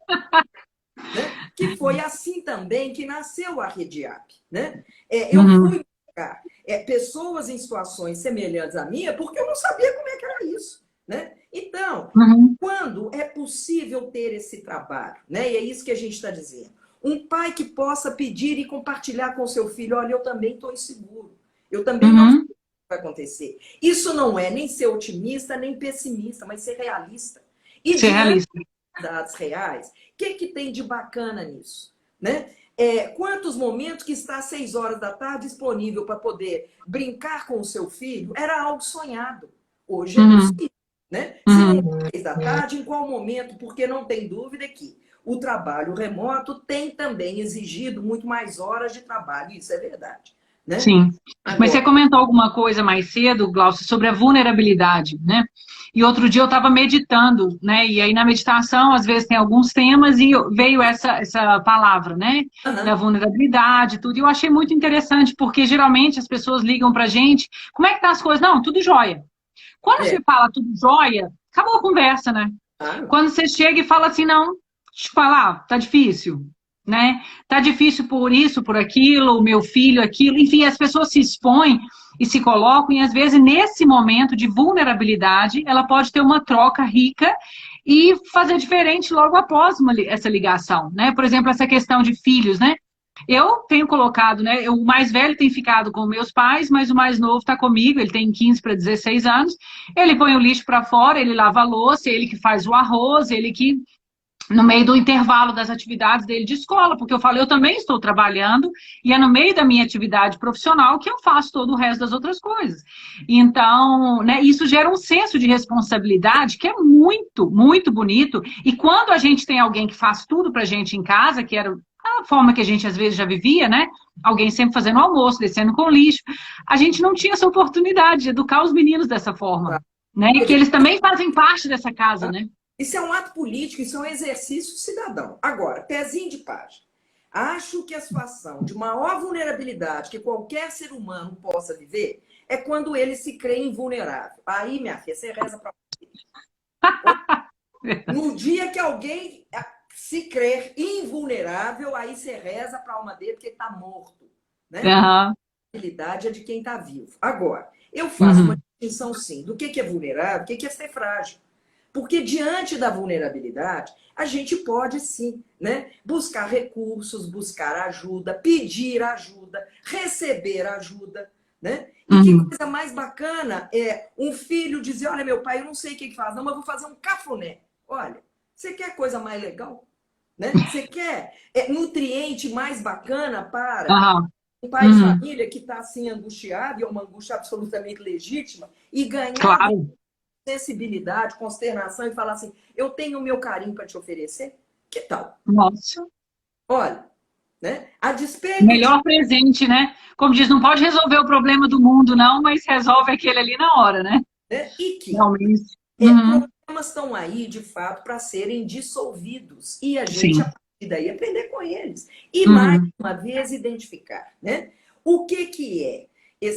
Que foi assim também que nasceu a Rediap. Né? Eu Uhum. fui buscar pessoas em situações semelhantes à minha porque eu não sabia como é que era isso. Né? Então, Uhum. quando é possível ter esse trabalho, né? E é isso que a gente está dizendo, um pai que possa pedir e compartilhar com seu filho, olha, eu também estou inseguro, eu também não sei Uhum. o que vai acontecer. Isso não é nem ser otimista, nem pessimista, mas ser realista. E Ser diante realista. dados reais, o que tem de bacana nisso? Né? Quantos momentos que está às 6 horas da tarde disponível para poder brincar com o seu filho era algo sonhado. Hoje é Uhum. possível. Né? Se não Uhum. é 6 da tarde, em qual momento? Porque não tem dúvida que o trabalho remoto tem também exigido muito mais horas de trabalho, isso é verdade. Né? Sim. Mas você Agora, comentou alguma coisa mais cedo, Glaucio, sobre a vulnerabilidade, né? E outro dia eu estava meditando, né? E aí na meditação, às vezes tem alguns temas e veio essa palavra, né? Da vulnerabilidade, tudo. E eu achei muito interessante, porque geralmente as pessoas ligam pra gente, como é que tá as coisas? Não, tudo jóia. Quando é, você fala tudo jóia, acabou a conversa, né? claro. Quando você chega e fala assim, não, deixa eu falar, tá difícil, né? Tá difícil por isso, por aquilo, o meu filho, aquilo, enfim, as pessoas se expõem e se colocam, e às vezes nesse momento de vulnerabilidade, ela pode ter uma troca rica e fazer diferente logo após essa ligação, né? Por exemplo, essa questão de filhos, né? Eu tenho colocado, né? O mais velho tem ficado com meus pais, mas o mais novo está comigo, ele tem 15 para 16 anos. Ele põe o lixo para fora, ele lava a louça, ele que faz o arroz, ele que no meio do intervalo das atividades dele de escola, porque eu falei, eu também estou trabalhando, e é no meio da minha atividade profissional que eu faço todo o resto das outras coisas. Então, né, isso gera um senso de responsabilidade que é muito, muito bonito, e quando a gente tem alguém que faz tudo pra gente em casa, que era a forma que a gente às vezes já vivia, né? Alguém sempre fazendo almoço, descendo com lixo, a gente não tinha essa oportunidade de educar os meninos dessa forma, né? E que eles também fazem parte dessa casa, né? Isso é um ato político, isso é um exercício cidadão. Agora, pezinho de página. Acho que a situação de maior vulnerabilidade que qualquer ser humano possa viver é quando ele se crê invulnerável. Aí, minha filha, você reza para. No dia que alguém se crer invulnerável, aí você reza para a alma dele porque ele está morto. Né? Uhum. A habilidade é de quem está vivo. Agora, eu faço uma Uhum. distinção, sim, do que é vulnerável, o que é ser frágil. Porque diante da vulnerabilidade, a gente pode sim, né, buscar recursos, buscar ajuda, pedir ajuda, receber ajuda, né? E que Uhum. coisa mais bacana é um filho dizer, olha, meu pai, eu não sei o que faz, não, mas vou fazer um cafuné. Olha, você quer coisa mais legal? Né? Você quer nutriente mais bacana para Uhum. um pai de Uhum. família que está assim angustiado, e é uma angústia absolutamente legítima, e ganhar Claro. sensibilidade, consternação e falar assim: eu tenho o meu carinho para te oferecer? Que tal? Nossa. Olha, né? A despeito de. Melhor presente, né? Como diz, não pode resolver o problema do mundo, não, mas resolve aquele ali na hora, né? Né? E que Realmente. Uhum. problemas estão aí, de fato, para serem dissolvidos. E a gente, a Sim. partir daí, aprender com eles. E, mais Uhum. uma vez, identificar, né? O que é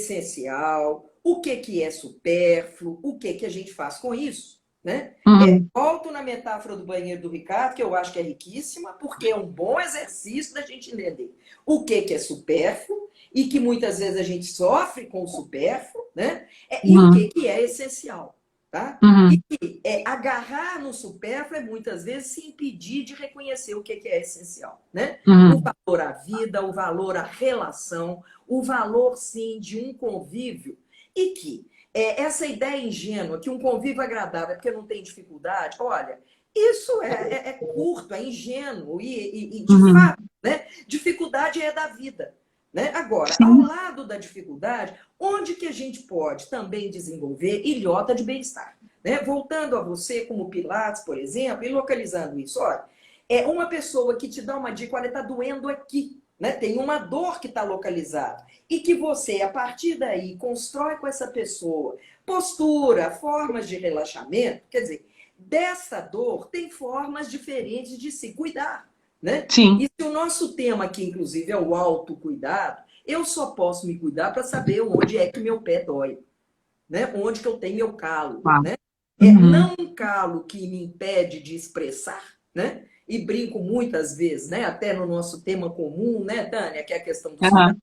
essencial, o que é supérfluo, o que a gente faz com isso, né? Uhum. Volto na metáfora do banheiro do Ricardo, que eu acho que é riquíssima, porque é um bom exercício da gente entender o que é supérfluo e que muitas vezes a gente sofre com o supérfluo, né? E o Uhum. que é essencial, tá? Uhum. E agarrar no supérfluo é muitas vezes se impedir de reconhecer o que é essencial, né? O Uhum. valor à vida, o valor à relação, o valor, sim, de um convívio e que essa ideia ingênua que um convívio agradável é porque não tem dificuldade, olha, isso é curto, é ingênuo e de Uhum. fato, né? Dificuldade é da vida. Né? Agora, ao Sim. lado da dificuldade, onde que a gente pode também desenvolver ilhota de bem-estar? Né? Voltando a você, como Pilates, por exemplo, e localizando isso, olha, é uma pessoa que te dá uma dica, olha, está doendo aqui, né? Tem uma dor que está localizada. E que você, a partir daí, constrói com essa pessoa postura, formas de relaxamento, quer dizer, dessa dor tem formas diferentes de se cuidar. Né? E Sim. se o nosso tema aqui, inclusive, é o autocuidado, eu só posso me cuidar para saber onde é que meu pé dói, né? Onde que eu tenho meu calo, Tá. né? Uhum. Não um calo que me impede de expressar, né? E brinco muitas vezes, né? Até no nosso tema comum, né, Tânia, que é a questão dos Uhum.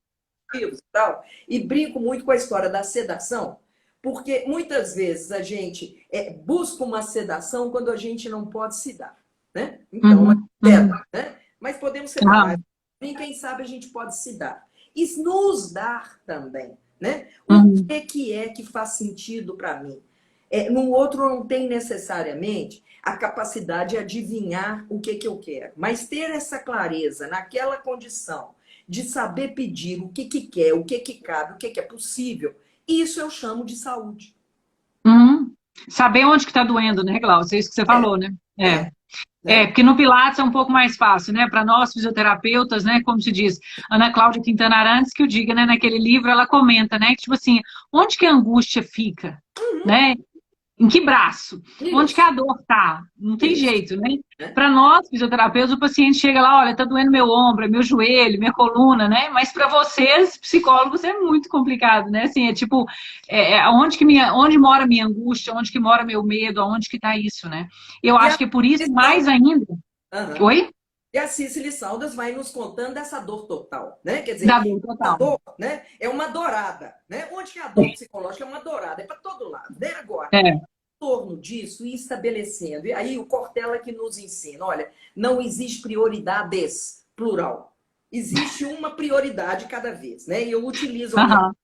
sedativos e tal, e brinco muito com a história da sedação, porque muitas vezes a gente busca uma sedação quando a gente não pode se dar, né? Então, Uhum. Uhum. seda, né? Mas podemos Uhum. separar. E quem sabe a gente pode se dar. E nos dar também, né? O Uhum. que é que faz sentido para mim? No outro não tem necessariamente a capacidade de adivinhar o que eu quero, mas ter essa clareza naquela condição de saber pedir o que quer, o que cabe, o que é possível, isso eu chamo de saúde. Uhum. Saber onde que está doendo, né, Glaucia? É isso que você É, falou, né? é, Porque né? no Pilates é um pouco mais fácil, né? Para nós fisioterapeutas, né? Como se diz, Ana Cláudia Quintana Arantes, que o diga, né? Naquele livro, ela comenta, né? Que, tipo assim, onde que a angústia fica, né? Em que braço? Onde que Isso, a dor tá? Não tem isso, jeito, né? né? Para nós, fisioterapeutas, o paciente chega lá, olha, tá doendo meu ombro, meu joelho, minha coluna, né? Mas para vocês, psicólogos, é muito complicado, né? Assim, é tipo, onde mora a minha angústia, onde que mora meu medo, aonde que tá isso, né? Eu E acho a que é por isso, mais lição, ainda. uhum. Oi? E a Cicely Saunders vai nos contando dessa dor total, né? Quer Da dizer, dor a total. dor, né, é uma dourada, né? Onde que é a dor psicológica é uma dourada, é para todo lado, né? Agora, É. torno disso e estabelecendo. E aí o Cortella que nos ensina, olha, não existe prioridades, plural. Existe uma prioridade cada vez, né? E eu utilizo a minha Aham.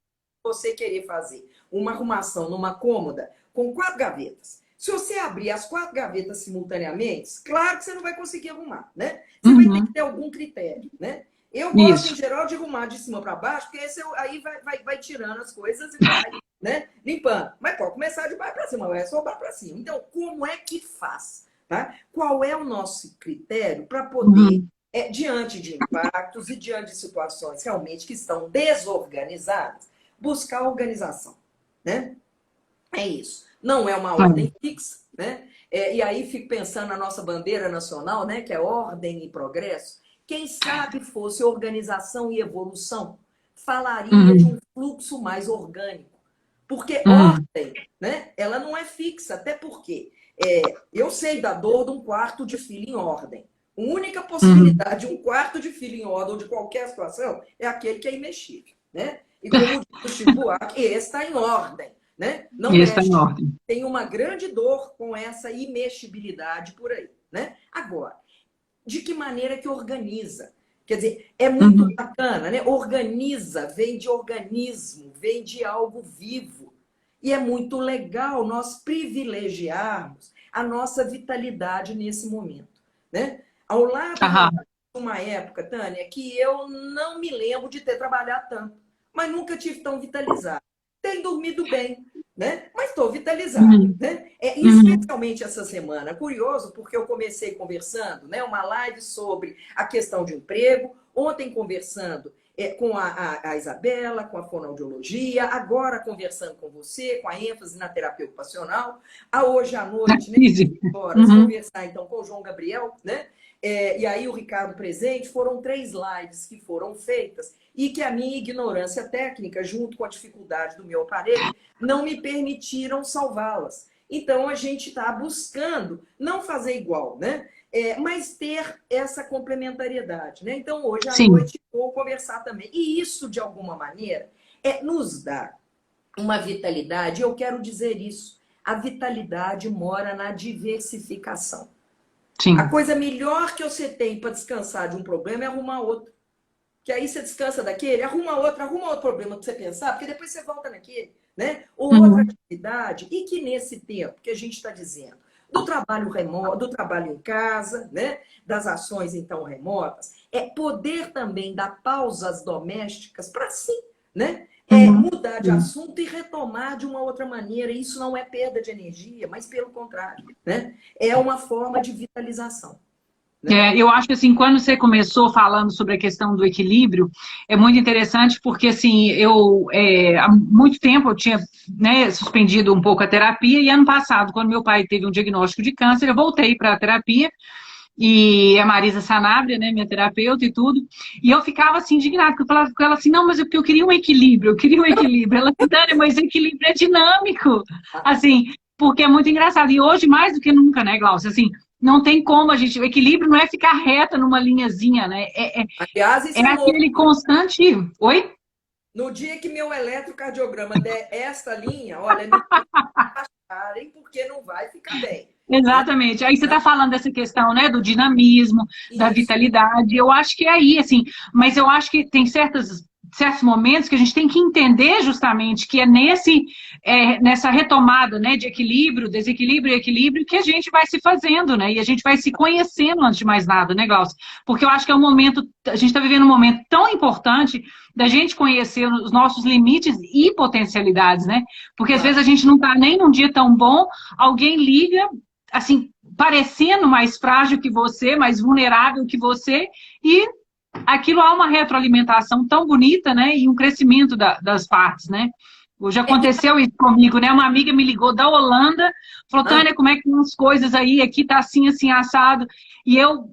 você querer fazer uma arrumação numa cômoda com 4 gavetas. Se você abrir as 4 gavetas simultaneamente, claro que você não vai conseguir arrumar, né? Você vai ter que Uhum. ter algum critério, né? Eu gosto, em Isso. geral, de arrumar de cima para baixo, porque esse aí vai tirando as coisas e vai, né, limpando. Mas pode começar de baixo para cima, vai sobrar para cima. Então, como é que faz? Tá? Qual é o nosso critério para poder, Uhum. diante de impactos e diante de situações realmente que estão desorganizadas, buscar organização, né? É isso. Não é uma ordem fixa, né? E aí fico pensando na nossa bandeira nacional, né? Que é ordem e progresso. Quem sabe fosse organização e evolução, falaria de Uhum. um fluxo mais orgânico. Porque Uhum. ordem, né? Ela não é fixa, até porque eu sei da dor de um quarto de filho em ordem. A única Uhum. possibilidade de um quarto de filho em ordem ou de qualquer situação é aquele que é imexível, né? E como diz o Chico Buarque, esse está em ordem, né? Não Esse está em mexe. ordem. Tem uma grande dor com essa imexibilidade por aí, né? Agora, de que maneira que organiza? Quer dizer, é muito Uhum. bacana, né? Organiza, vem de organismo, vem de algo vivo. E é muito legal nós privilegiarmos a nossa vitalidade nesse momento, né? Ao lado de Aham. uma época, Tânia, que eu não me lembro de ter trabalhado tanto, mas nunca tive tão vitalizado. Tenho dormido bem, né? Mas estou vitalizada, Uhum. né? Uhum. Especialmente essa semana. Curioso, porque eu comecei conversando, né? Uma live sobre a questão de emprego. Ontem conversando com a Isabela, com a fonoaudiologia. Agora conversando com você, com a ênfase na terapia ocupacional. Hoje à noite, né? Easy. Horas, Uhum. conversar então com o João Gabriel, né? E aí o Ricardo presente. Foram 3 lives que foram feitas e que a minha ignorância técnica, junto com a dificuldade do meu aparelho, não me permitiram salvá-las. Então, a gente está buscando não fazer igual, né? Mas ter essa complementariedade, né? Então, hoje à Sim. noite, vou conversar também. E isso, de alguma maneira, nos dá uma vitalidade. Eu quero dizer isso. A vitalidade mora na diversificação. A Sim. coisa melhor que você tem para descansar de um problema é arrumar outro. que aí você descansa daquele, arruma outro problema para você pensar, porque depois você volta naquele, né? Ou outra Uhum. atividade, e que nesse tempo que a gente está dizendo, do trabalho remoto, do trabalho em casa, né? Das ações então remotas, é poder também dar pausas domésticas para si, né? É Uhum. mudar de Sim. assunto e retomar de uma outra maneira. Isso não é perda de energia, mas pelo contrário, né? É uma forma de vitalização, né? Eu acho que assim, quando você começou falando sobre a questão do equilíbrio, é muito interessante porque assim, há muito tempo eu tinha, né, suspendido um pouco a terapia e ano passado, quando meu pai teve um diagnóstico de câncer, eu voltei para a terapia e a Marisa Sanabria, né, minha terapeuta e tudo, e eu ficava assim indignada, porque eu falava com ela assim, não, mas eu queria um equilíbrio, eu queria um equilíbrio. Ela, Dani, mas o equilíbrio é dinâmico, assim, porque é muito engraçado. E hoje, mais do que nunca, né, Glaucia, assim, não tem como a gente, o equilíbrio não é ficar reta numa linhazinha, né, Aliás, isso é é novo. aquele constante, oi? No dia que meu eletrocardiograma der esta linha, olha, me acharem porque não vai ficar bem, né? Exatamente. Aí você está falando dessa questão, né, do dinamismo, da Isso. vitalidade. Eu acho que é aí, assim, mas eu acho que tem certos momentos que a gente tem que entender justamente que é nessa retomada, né, de equilíbrio, desequilíbrio e equilíbrio que a gente vai se fazendo, né, e a gente vai se conhecendo antes de mais nada, né, Glaucio? Porque eu acho que é um momento, a gente está vivendo um momento tão importante da gente conhecer os nossos limites e potencialidades, né? Porque às vezes Claro. a gente não está nem num dia tão bom, alguém liga assim, parecendo mais frágil que você, mais vulnerável que você, e aquilo há uma retroalimentação tão bonita, né? E um crescimento das partes, né? Hoje É, aconteceu isso comigo, né? Uma amiga me ligou da Holanda, falou, Tânia, como é que estão as coisas aí? Aqui tá assim, assim, assado. E eu,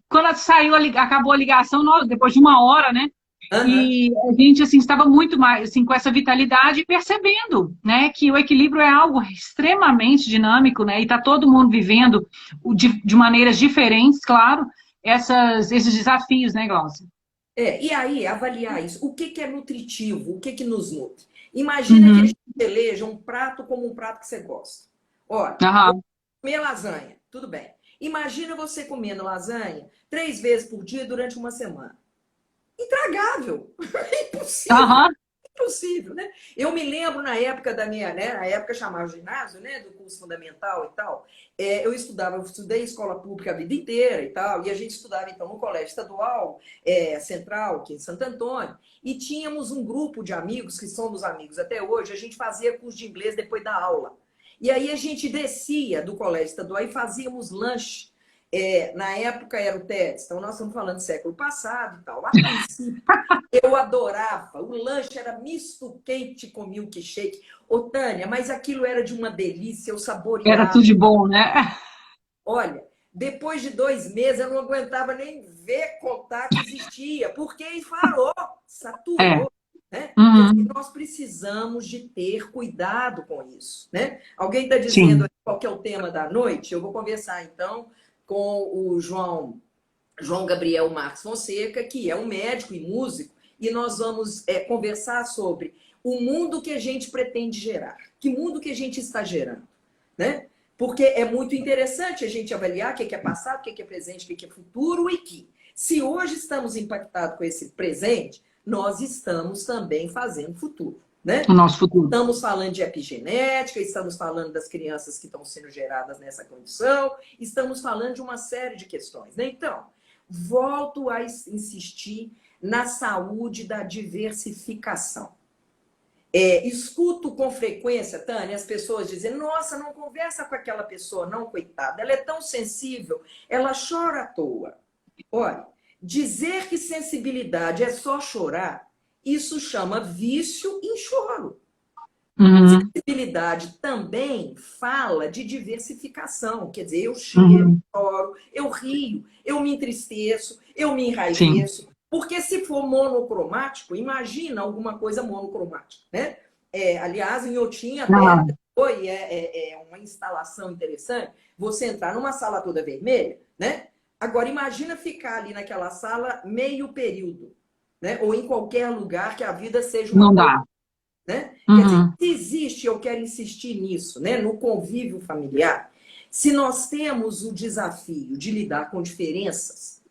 quando saiu, acabou a ligação, depois de uma hora, né? aham. E a gente assim estava muito mais assim com essa vitalidade, percebendo, né, que o equilíbrio é algo extremamente dinâmico, né, e está todo mundo vivendo de maneiras diferentes, claro, esses desafios, né, Glaucia? E aí, avaliar isso. O que que é nutritivo? O que que nos nutre? Imagina que a Uhum. gente eleja um prato como um prato que você gosta. Olha, vou Aham. comer lasanha. Tudo bem. Imagina você comendo lasanha 3 vezes por dia durante uma semana. Intragável. É impossível. Aham. Impossível, né? Eu me lembro na época da minha, né? Na época chamava ginásio, né? Do curso fundamental e tal. Eu estudei escola pública a vida inteira e tal, e a gente estudava então no colégio estadual, central, aqui em Santo Antônio, e tínhamos um grupo de amigos, que somos amigos até hoje, a gente fazia curso de inglês depois da aula. E aí a gente descia do colégio estadual e fazíamos lanche. Na época era o TEDx, então nós estamos falando do século passado e tal. A princípio, eu adorava. O lanche era misto quente com milkshake. Ô, Tânia, mas aquilo era de uma delícia, eu Era saboreava. tudo de bom, né? Olha, depois de 2 meses eu não aguentava nem ver contar que existia, porque enfadou, É. saturou, né? Quer dizer, Uhum. nós precisamos de ter cuidado com isso, né? Alguém está dizendo Sim. aí qual que é o tema da noite? Eu vou conversar então com o João Gabriel Marques Fonseca, que é um médico e músico, e nós vamos conversar sobre o mundo que a gente pretende gerar. Que mundo que a gente está gerando, né? Porque é muito interessante a gente avaliar o que é passado, o que é presente, o que é futuro e que, se hoje estamos impactados com esse presente, nós estamos também fazendo futuro, O né? nosso futuro. Estamos falando de epigenética, estamos falando das crianças que estão sendo geradas nessa condição, estamos falando de uma série de questões, né? Então, volto a insistir na saúde da diversificação. Escuto com frequência, Tânia, as pessoas dizendo, nossa, não conversa com aquela pessoa, não, coitada, ela é tão sensível, ela chora à toa. Olha, dizer que sensibilidade é só chorar, isso chama vício em choro. Uhum. Sensibilidade também fala de diversificação, quer dizer, eu Uhum. choro, eu rio, eu me entristeço, eu me Sim. enraiveço, porque se for monocromático, imagina alguma coisa monocromática, né? Aliás, em Inhotim até Aham. foi uma instalação interessante, você entrar numa sala toda vermelha, né? Agora, imagina ficar ali naquela sala meio período, né? Ou em qualquer lugar que a vida seja uma Não coisa, dá. né? Quer dizer, Uhum. se existe, eu quero insistir nisso, né? No convívio familiar, se nós temos o desafio de lidar com diferenças,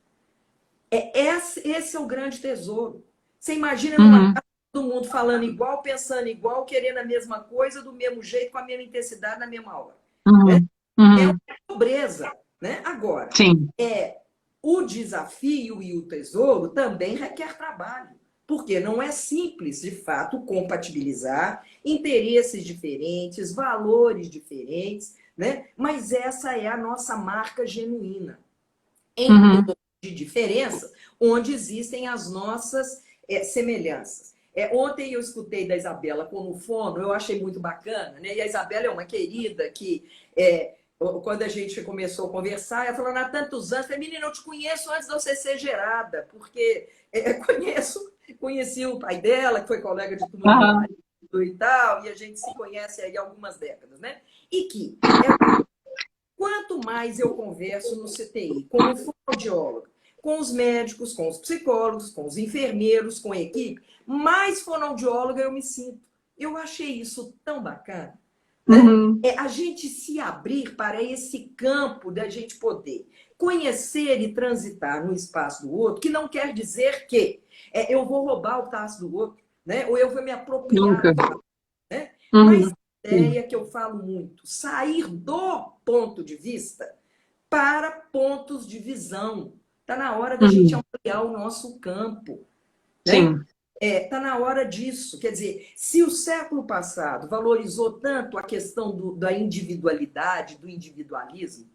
Esse é o grande tesouro. Você imagina numa Uhum. casa todo mundo falando igual, pensando igual, querendo a mesma coisa, do mesmo jeito, com a mesma intensidade, na mesma hora. Né? Uhum. É uma Uhum. pobreza. Né? Agora, Sim. o desafio e o tesouro também requer trabalho. Porque não é simples, de fato, compatibilizar interesses diferentes, valores diferentes, né? Mas essa é a nossa marca genuína. Em Uhum. torno de diferença, onde existem as nossas semelhanças. Ontem eu escutei da Isabela com o fono, eu achei muito bacana, né? E a Isabela é uma querida que, quando a gente começou a conversar, ela falou, há tantos anos, eu falei, menina, eu te conheço antes de você ser gerada, porque conheci o pai dela, que foi colega de turma do meu Uhum. marido e tal, e a gente se conhece aí há algumas décadas, né? E que quanto mais eu converso no CTI com o fonoaudiólogo, com os médicos, com os psicólogos, com os enfermeiros, com a equipe, mais fonoaudióloga eu me sinto. Eu achei isso tão bacana. Né? Uhum. A gente se abrir para esse campo da gente poder conhecer e transitar no espaço do outro, que não quer dizer que eu vou roubar o espaço do outro, né? Ou eu vou me apropriar Nunca. do espaço, né? Mas Uhum. a Sim. ideia que eu falo muito, sair do ponto de vista para pontos de visão. Está na hora da gente Uhum. ampliar o nosso campo. Né? Sim. Está na hora disso. Quer dizer, se o século passado valorizou tanto a questão da individualidade, do individualismo,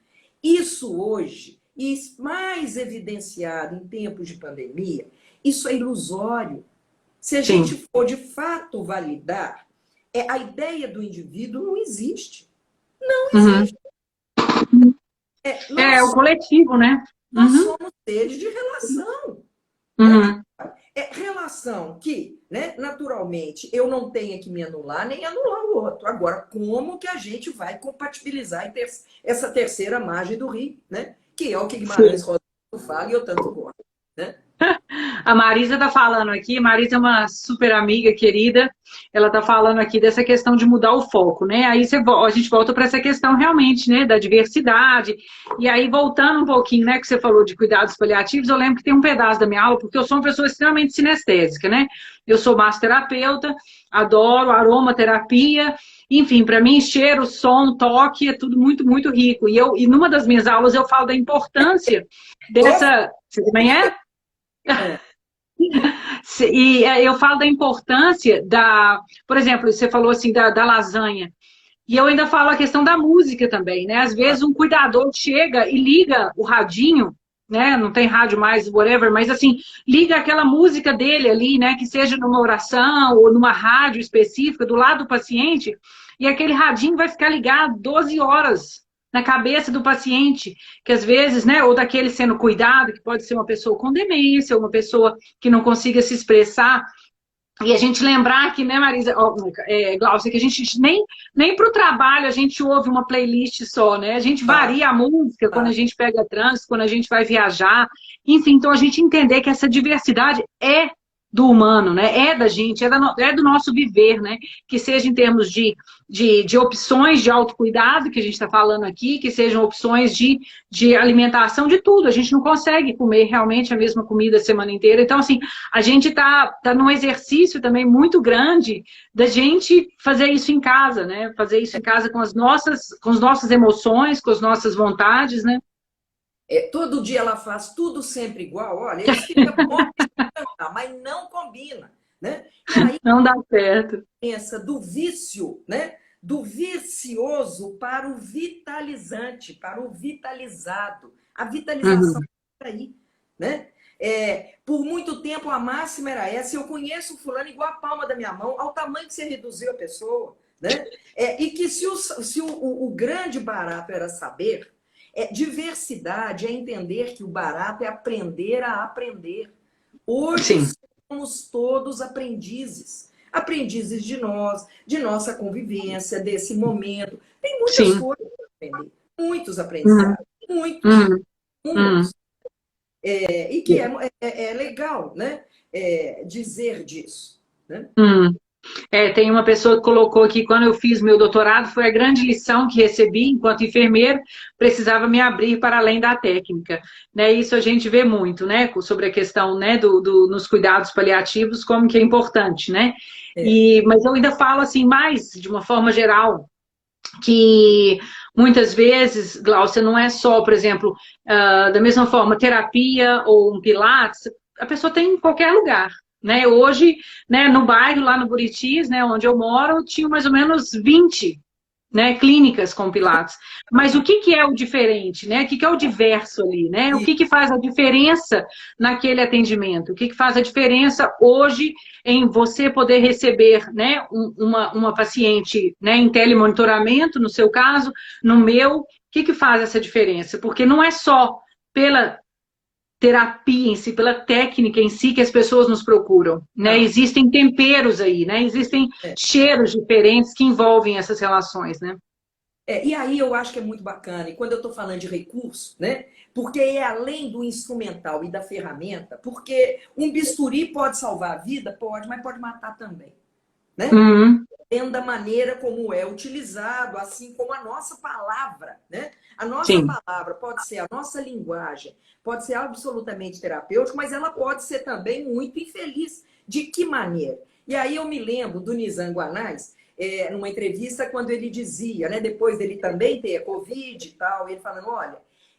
isso hoje, e mais evidenciado em tempos de pandemia, isso é ilusório. Se a gente Sim. for de fato validar, a ideia do indivíduo não existe. Não Uhum. existe. É o Nós, coletivo, né? nós Uhum. somos seres de relação. Né? Uhum. Relação que, né, naturalmente, eu não tenho que me anular nem anular o outro. Agora, como que a gente vai compatibilizar essa terceira margem do rio, né? Que é o que Guimarães Sim. Rosa fala e eu tanto gosto. Né? A Marisa está falando aqui, Marisa é uma super amiga querida, ela está falando aqui dessa questão de mudar o foco, né? Aí a gente volta para essa questão realmente, né, da diversidade. E aí, voltando um pouquinho, né, que você falou de cuidados paliativos, eu lembro que tem um pedaço da minha aula, porque eu sou uma pessoa extremamente sinestésica, né? Eu sou massoterapeuta, adoro aromaterapia, enfim, para mim, cheiro, som, toque, é tudo muito, muito rico. E numa das minhas aulas eu falo da importância Gosto. dessa. Você também é? E eu falo da importância por exemplo, você falou assim da lasanha, e eu ainda falo a questão da música também, né? Às vezes um cuidador chega e liga o radinho, né? Não tem rádio mais, whatever, mas assim, liga aquela música dele ali, né? Que seja numa oração ou numa rádio específica do lado do paciente, e aquele radinho vai ficar ligado 12 horas na cabeça do paciente, que às vezes, né, ou daquele sendo cuidado, que pode ser uma pessoa com demência, ou uma pessoa que não consiga se expressar, e a gente lembrar que, né, Marisa, Glaucia, que a gente nem para o trabalho a gente ouve uma playlist só, né? A gente Tá, varia a música quando a tá. gente pega trânsito, quando a gente vai viajar. Enfim, então a gente entender que essa diversidade é do humano, né? É da gente, é do nosso viver, né? Que seja em termos de opções de autocuidado, que a gente está falando aqui, que sejam opções de alimentação, de tudo. A gente não consegue comer realmente a mesma comida a semana inteira. Então, assim, a gente tá num exercício também muito grande da gente fazer isso em casa, né? Fazer isso em casa com as nossas emoções, com as nossas vontades, né? Todo dia ela faz tudo sempre igual. Olha, isso fica bom, mas não combina. Né? E aí Não dá certo. pensa do vício, né? Do vicioso para o vitalizante, para o vitalizado. A vitalização Uhum. está aí, né? Por muito tempo a máxima era essa. Eu conheço o fulano igual a palma da minha mão, ao tamanho que você reduziu a pessoa, né? E que se o grande barato era saber, diversidade é entender que o barato é aprender a aprender. Hoje Sim. somos todos aprendizes. Aprendizes de nós, de nossa convivência, desse momento. Tem muitas Sim. coisas para aprender, muitos Uhum. aprendizados, muitos, Uhum. Uhum. inúmeros. E que é legal, né? Dizer disso. Né? Uhum. Tem uma pessoa que colocou aqui, quando eu fiz meu doutorado, foi a grande lição que recebi enquanto enfermeiro, precisava me abrir para além da técnica. Né, isso a gente vê muito, né, sobre a questão, né, nos cuidados paliativos, como que é importante, né? É, Mas eu ainda falo assim, mais de uma forma geral, que muitas vezes, Glaucia, não é só, por exemplo, da mesma forma, terapia ou um pilates, a pessoa tem em qualquer lugar. Né? Hoje, né, no bairro, lá no Buritis, né, onde eu moro, tinha mais ou menos 20, né, clínicas com Pilates. Mas o que, que é o diferente, né? O que, que é o diverso ali, né? O e, que, que faz a diferença naquele atendimento? O que, que faz a diferença hoje em você poder receber, né, uma paciente, né, em telemonitoramento, no seu caso, no meu, o que, que faz essa diferença? Porque não é só pela terapia em si, pela técnica em si que as pessoas nos procuram, né? não, Existem temperos aí, né? Existem é. cheiros diferentes que envolvem essas relações, né? E aí eu acho que é muito bacana, e quando eu estou falando de recurso, né? Porque é além do instrumental e da ferramenta, porque um bisturi pode salvar a vida, pode, mas pode matar também, né? Uhum, Depende da maneira como é utilizado, assim como a nossa palavra, né? A nossa sim. palavra pode ser a nossa linguagem, pode ser absolutamente terapêutica, mas ela pode ser também muito infeliz. De que maneira? E aí eu me lembro do Nizam Guanais, numa entrevista, quando ele dizia, né, depois dele também ter a Covid e tal, ele falando, olha,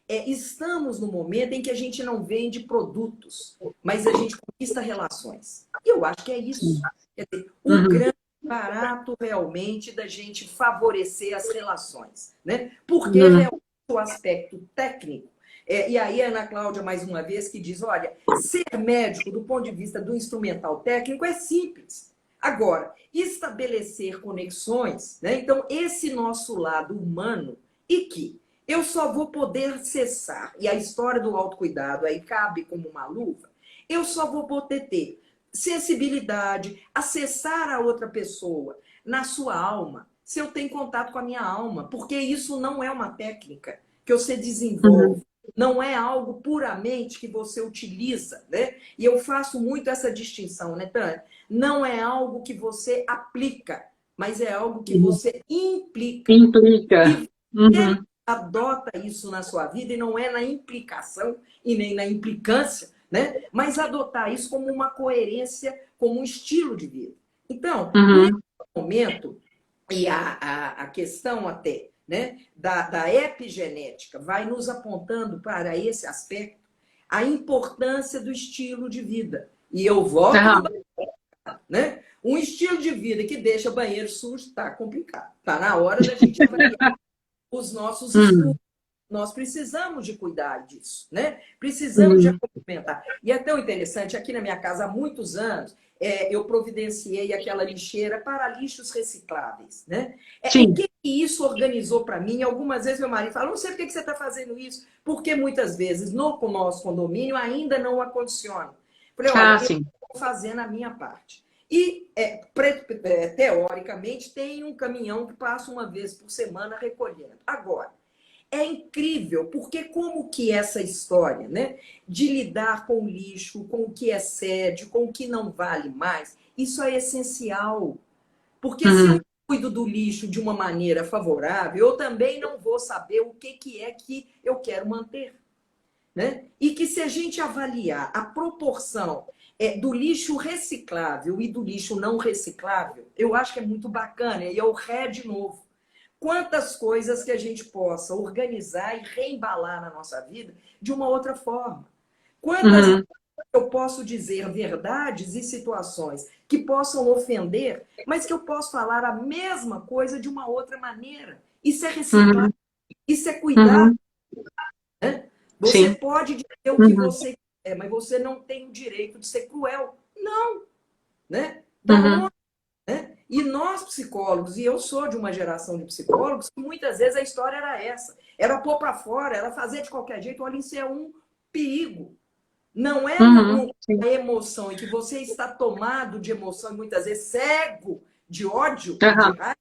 estamos no momento em que a gente não vende produtos, mas a gente conquista relações. E eu acho que é isso. Quer dizer, o Uhum, grande barato realmente da gente favorecer as relações, né? Porque uhum, realmente o aspecto técnico, e aí a Ana Cláudia, mais uma vez, que diz, olha, ser médico do ponto de vista do instrumental técnico é simples. Agora, estabelecer conexões, né? Então, esse nosso lado humano, e que eu só vou poder cessar, e a história do autocuidado aí cabe como uma luva, eu só vou poder ter sensibilidade, acessar a outra pessoa na sua alma, se eu tenho contato com a minha alma, porque isso não é uma técnica que você uhum, desenvolve, não é algo puramente que você utiliza, né? E eu faço muito essa distinção, né, Tânia? Não é algo que você aplica, mas é algo que uhum. você implica. Implica. E você Uhum, adota isso na sua vida, e não é na implicação e nem na implicância, né? Mas adotar isso como uma coerência, como um estilo de vida. Então, nesse uhum, momento, e a questão até, né, da epigenética vai nos apontando para esse aspecto a importância do estilo de vida. E eu volto no aham, banheiro, né? Um estilo de vida que deixa banheiro sujo está complicado. Está na hora da gente avaliar os nossos estudos. uhum, Nós precisamos de cuidar disso, né? Precisamos de uhum. acompanhar. E é tão interessante, aqui na minha casa há muitos anos, eu providenciei aquela lixeira para lixos recicláveis, né? O Sim. que isso organizou para mim? Algumas vezes meu marido fala, não sei por que você está fazendo isso, porque muitas vezes no nosso condomínio ainda não aconteciona. Falei, olha, Ah, eu sim. estou fazendo a minha parte. E, teoricamente, tem um caminhão que passa uma vez por semana recolhendo. Agora, é incrível, porque como que essa história, né, de lidar com o lixo, com o que excede, com o que não vale mais, isso é essencial. Porque se eu Uhum, cuido do lixo de uma maneira favorável, eu também não vou saber o que é que eu quero manter, né? E que se a gente avaliar a proporção do lixo reciclável e do lixo não reciclável, eu acho que é muito bacana. E eu de novo. Quantas coisas que a gente possa organizar e reembalar na nossa vida de uma outra forma. Quantas vezes uhum, eu posso dizer verdades e situações que possam ofender, mas que eu posso falar a mesma coisa de uma outra maneira. Isso é reciclar, uhum, isso é cuidar, uhum. né? Você Sim. pode dizer o que Uhum, você quer, mas você não tem o direito de ser cruel. Não, né? Da uhum, onde, né? E nós, psicólogos, e eu sou de uma geração de psicólogos, que muitas vezes a história era essa. Era pôr para fora, era fazer de qualquer jeito. Olha, isso é um perigo. Não é uhum. uma emoção em que você está tomado de emoção e muitas vezes cego de ódio e de Aham. raiva,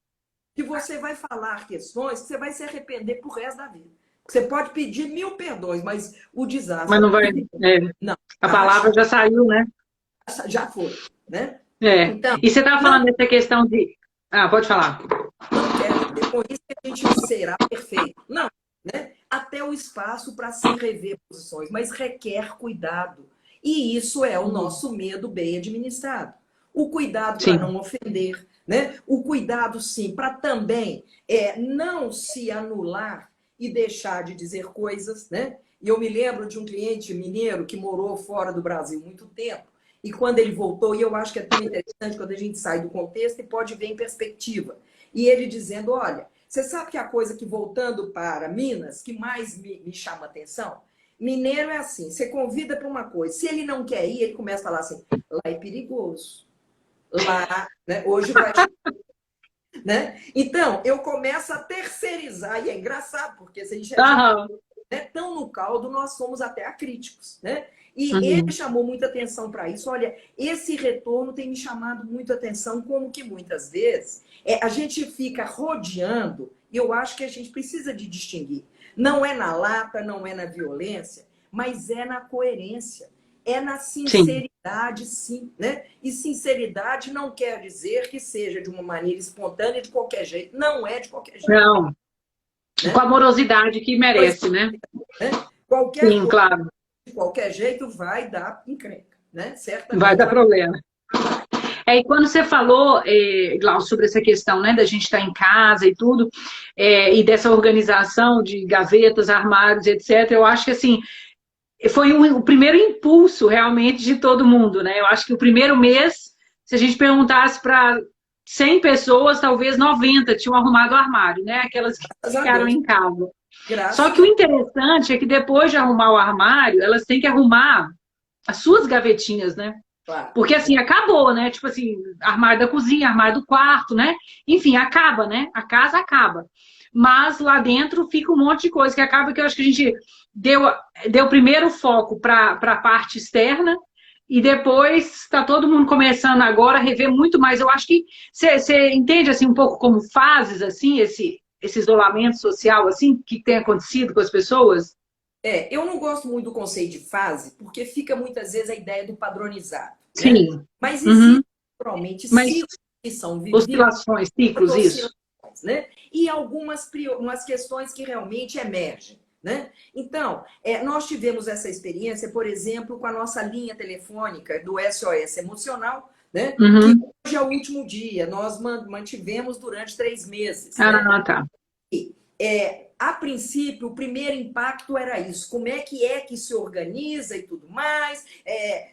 que você vai falar questões que você vai se arrepender pro resto da vida. Você pode pedir 1000 perdões, mas o Mas desastre não vai. aqui, É, não, a tá palavra já saiu, né? já foi, né? É. Então, E você estava não, falando dessa questão de... Ah, pode falar. não quer dizer com isso que a gente será perfeito. Não, né? Até o espaço para se rever posições, mas requer cuidado. E isso é o nosso medo bem administrado. O cuidado para Sim. não ofender, né? O cuidado, sim, para também não se anular e deixar de dizer coisas, né? E eu me lembro de um cliente mineiro que morou fora do Brasil muito tempo, e quando ele voltou, e eu acho que é tão interessante quando a gente sai do contexto e pode ver em perspectiva. E ele dizendo, olha, você sabe que a coisa que, voltando para Minas, que mais me chama atenção? Mineiro é assim, você convida para uma coisa, se ele não quer ir, ele começa a falar assim, lá é perigoso, lá, né, hoje vai... Né? Então, eu começo a terceirizar, e é engraçado, porque se a gente Aham. tão no caldo, nós somos até acríticos, né? E ele Uhum. chamou muita atenção para isso. Olha, esse retorno tem me chamado muito atenção, como que muitas vezes a gente fica rodeando, e eu acho que a gente precisa de distinguir. Não é na lata, não é na violência, mas é na coerência, é na Sim. sinceridade, sim, né? E sinceridade não quer dizer que seja de uma maneira espontânea, de qualquer jeito. Não é de qualquer jeito, Não. Com a né? amorosidade que Pois, merece, né? né? Qualquer Sim, coisa claro. de qualquer jeito vai dar encrenca, né? Vai Certamente dar problema. vai. E quando você falou, Glaucio, sobre essa questão, né, da gente estar em casa e tudo, e dessa organização de gavetas, armários, etc., eu acho que, assim, foi o primeiro impulso, realmente, de todo mundo, né? Eu acho que o primeiro mês, se a gente perguntasse para 100 pessoas, talvez 90 tinham arrumado o armário, né? Aquelas que Graças a ficaram Deus. em casa. Só Graças que o a interessante é que depois de arrumar o armário, elas têm que arrumar as suas gavetinhas, né? Deus. Porque assim, acabou, né? Tipo assim, armário da cozinha, armário do quarto, né? Enfim, acaba, né? A casa acaba. Mas lá dentro fica um monte de coisa que acaba, que eu acho que a gente deu primeiro foco para a parte externa e depois está todo mundo começando agora a rever muito mais. Eu acho que você entende assim um pouco como fases assim esse isolamento social assim que tem acontecido com as pessoas? Eu não gosto muito do conceito de fase, porque fica muitas vezes a ideia do padronizado, né? Sim. Mas Uhum. existem, naturalmente, Mas ciclos que são vividos, oscilações, ciclos, isso. oscilações, né? E umas questões que realmente emergem, né? Então, nós tivemos essa experiência, por exemplo, com a nossa linha telefônica do SOS Emocional, né? Que Uhum. hoje é o último dia, nós mantivemos durante 3 meses, né? Ah, tá. A princípio, o primeiro impacto era isso. Como é que se organiza e tudo mais?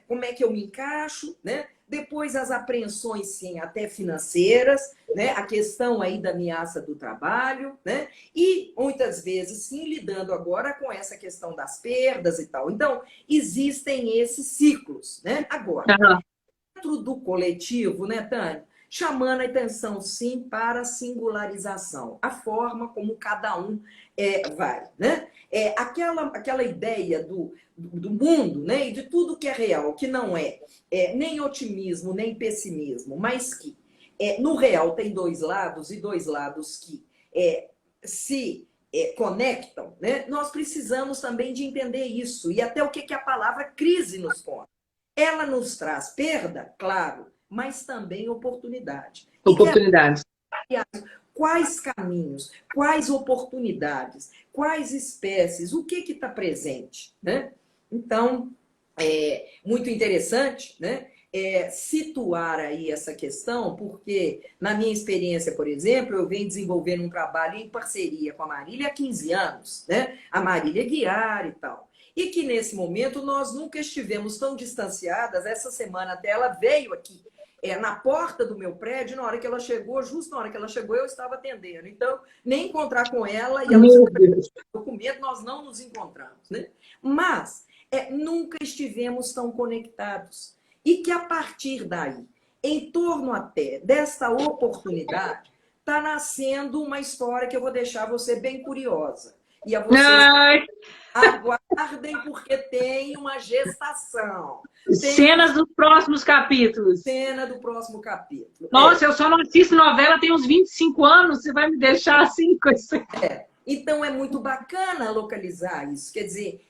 Como é que eu me encaixo, né? Depois as apreensões, sim, até financeiras, né? A questão aí da ameaça do trabalho, né? E muitas vezes, sim, lidando agora com essa questão das perdas e tal. Então, existem esses ciclos, né? Agora, Aham. dentro do coletivo, né, Tânia? Chamando a atenção, sim, para a singularização, a forma como cada um vai, né? Aquela ideia do mundo, né, e de tudo que é real, que não nem otimismo, nem pessimismo, mas que no real tem dois lados, e dois lados que se conectam, né? Nós precisamos também de entender isso, e até o que a palavra crise nos conta. Ela nos traz perda, claro, mas também oportunidade. E que Oportunidades. quais caminhos, quais oportunidades, quais espécies, o que está presente, né? Então, muito interessante, né? Situar aí essa questão, porque na minha experiência, por exemplo, eu venho desenvolvendo um trabalho em parceria com a Marília há 15 anos, né? A Marília Guiar e tal. E que nesse momento nós nunca estivemos tão distanciadas. Essa semana até ela veio aqui na porta do meu prédio, na hora que ela chegou, justo na hora que ela chegou, eu estava atendendo. Então, nem encontrar com ela e ela Meu Deus. documento, nós não nos encontramos, né? Mas nunca estivemos tão conectados. E que a partir daí, em torno até desta oportunidade, está nascendo uma história que eu vou deixar você bem curiosa. E a vocês Ai, aguardem, porque tem uma gestação. Tem uma cenas dos próximos capítulos. cena do próximo capítulo. Nossa, eu só não assisto novela tem uns 25 anos. Você vai me deixar assim com isso? Então, é muito bacana localizar isso. Quer dizer,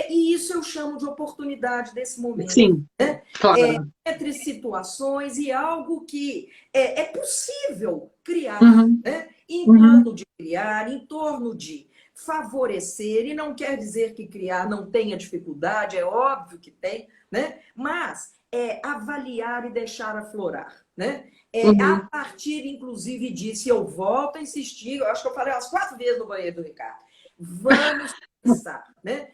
e isso eu chamo de oportunidade desse momento. Sim, Né? claro. Entre situações e algo que é possível criar, Uhum, né? Em uhum, torno de criar, em torno de favorecer, e não quer dizer que criar não tenha dificuldade, é óbvio que tem, né? Mas avaliar e deixar aflorar, né? A uhum. partir, inclusive, disso, e eu volto a insistir, eu acho que eu falei umas 4 vezes no banheiro do Ricardo, vamos pensar, né?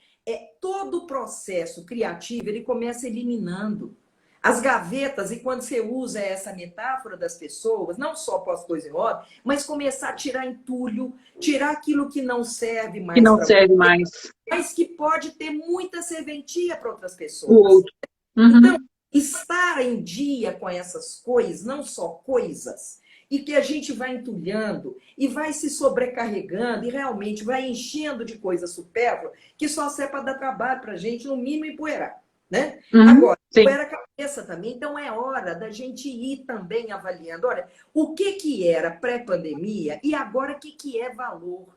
Todo o processo criativo, ele começa eliminando as gavetas, e quando você usa essa metáfora das pessoas, não só pós-coisa em ordem, mas começar a tirar entulho, tirar aquilo que não serve Que mais não para serve você, mais mas que pode ter muita serventia para outras o pessoas. outro. Então, Uhum, estar em dia com essas coisas, não só coisas, e que a gente vai entulhando e vai se sobrecarregando e realmente vai enchendo de coisa supérflua que só serve para dar trabalho para a gente, no mínimo empoeirar, né? uhum, Agora, sim. empoeira a cabeça também, então é hora da gente ir também avaliando, olha, o que era pré-pandemia e agora o que é valor?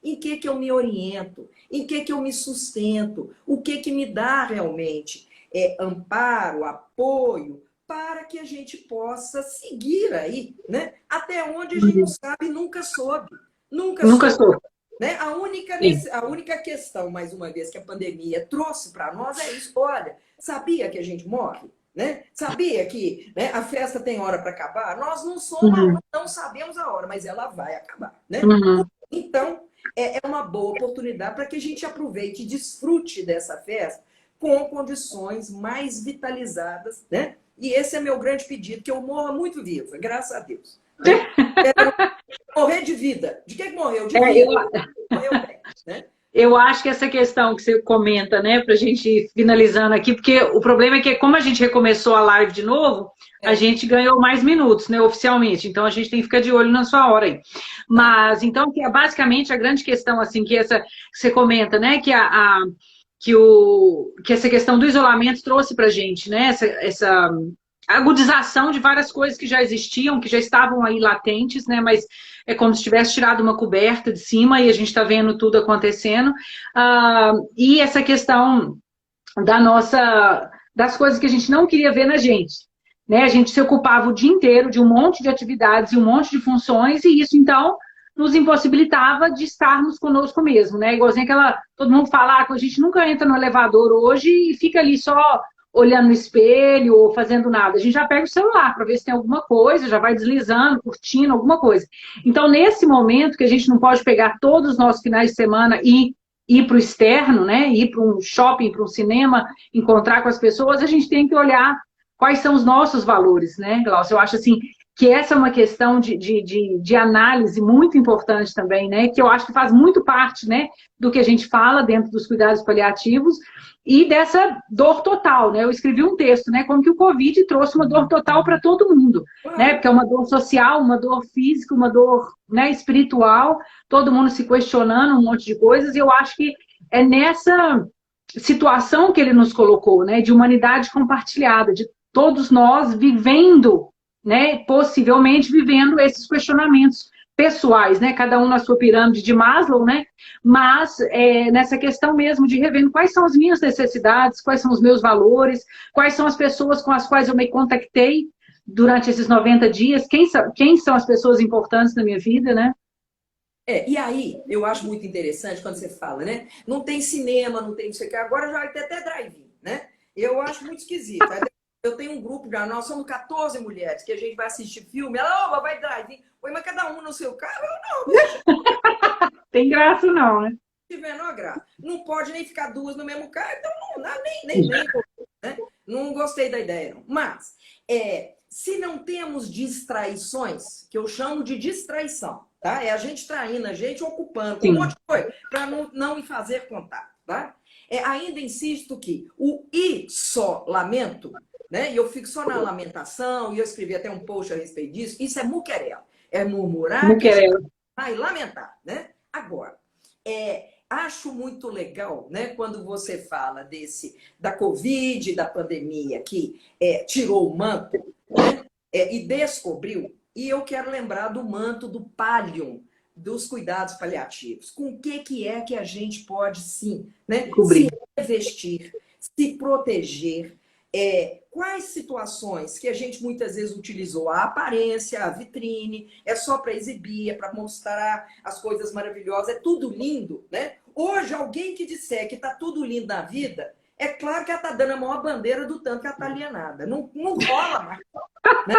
Em que eu me oriento? Em que eu me sustento? O que me dá realmente amparo, apoio, para que a gente possa seguir aí, né? Até onde a gente não Uhum. sabe, nunca soube. Nunca Nunca soube. sou. Né? Sim. A única questão, mais uma vez, que a pandemia trouxe para nós é isso. Olha, sabia que a gente morre? Né? Sabia que, né, a festa tem hora para acabar? Nós não somos, Uhum, não sabemos a hora, mas ela vai acabar. Né? uhum. Então, uma boa oportunidade para que a gente aproveite e desfrute dessa festa com condições mais vitalizadas, né? E esse é meu grande pedido, que eu morra muito viva, graças a Deus. Né? Quero morrer de vida. De que morreu? De É, eu, vida. Morreu bem, né? eu acho que essa questão que você comenta, né, para a gente ir finalizando aqui, porque o problema é que, como a gente recomeçou a live de novo, a É, gente ganhou mais minutos, né, oficialmente. Então a gente tem que ficar de olho na sua hora aí. tá. Mas, então, que é basicamente a grande questão, assim, que essa que você comenta, né, que essa questão do isolamento trouxe para a gente, né, essa agudização de várias coisas que já existiam, que já estavam aí latentes, né? Mas é como se tivesse tirado uma coberta de cima e a gente está vendo tudo acontecendo. E essa questão das coisas que a gente não queria ver na gente. Né? A gente se ocupava o dia inteiro de um monte de atividades e um monte de funções, e isso, então, nos impossibilitava de estarmos conosco mesmo, né? Igualzinho todo mundo fala que a gente nunca entra no elevador hoje e fica ali só olhando no espelho ou fazendo nada. A gente já pega o celular para ver se tem alguma coisa, já vai deslizando, curtindo alguma coisa. Então, nesse momento que a gente não pode pegar todos os nossos finais de semana e ir para o externo, né? Ir para um shopping, para um cinema, encontrar com as pessoas, a gente tem que olhar quais são os nossos valores, né, Glaucio? Eu acho assim que essa é uma questão de análise muito importante também, né? Que eu acho que faz muito parte, né, do que a gente fala dentro dos cuidados paliativos e dessa dor total, né? Eu escrevi um texto, né? Como que o Covid trouxe uma dor total para todo mundo, né? Claro. Porque é uma dor social, uma dor física, uma dor, né, espiritual, todo mundo se questionando um monte de coisas, e eu acho que é nessa situação que ele nos colocou, né? De humanidade compartilhada, de todos nós vivendo, né? Possivelmente vivendo esses questionamentos pessoais, né? Cada um na sua pirâmide de Maslow, né? Mas nessa questão mesmo de revendo quais são as minhas necessidades, quais são os meus valores, quais são as pessoas com as quais eu me contactei durante esses 90 dias, quem são as pessoas importantes na minha vida, né? E aí, eu acho muito interessante quando você fala, né? Não tem cinema, não tem não sei o que, agora já vai ter até drive-in, né? Eu acho muito esquisito. Eu tenho um grupo já, nós somos 14 mulheres, que a gente vai assistir filme, ela, vai drive-in. Oi, mas cada um no seu carro? Eu não, deixa. Tem graça não, né? De menor graça. Não pode nem ficar duas no mesmo carro, então nem, né? Não gostei da ideia, não. Mas, se não temos distraições, que eu chamo de distraição, tá? É a gente traindo, a gente ocupando com um monte Sim. de coisa, para não me fazer contar, tá? Ainda insisto que o isolamento, né? E eu fico só na lamentação, e eu escrevi até um post a respeito disso, isso é muquerela. É murmurar, Muquerela. criticar e lamentar, né? Agora, acho muito legal, né, quando você fala da Covid, da pandemia, que tirou o manto, né, e descobriu, e eu quero lembrar do manto do Pallium, dos cuidados paliativos. Com o que é que a gente pode, sim, né, Cobrir. se revestir, se proteger? Quais situações que a gente muitas vezes utilizou a aparência, a vitrine, é só para exibir, é para mostrar as coisas maravilhosas, é tudo lindo, né? Hoje, alguém que disser que está tudo lindo na vida, é claro que ela está dando a maior bandeira do tanto que ela está alienada. Não, não rola mais, né?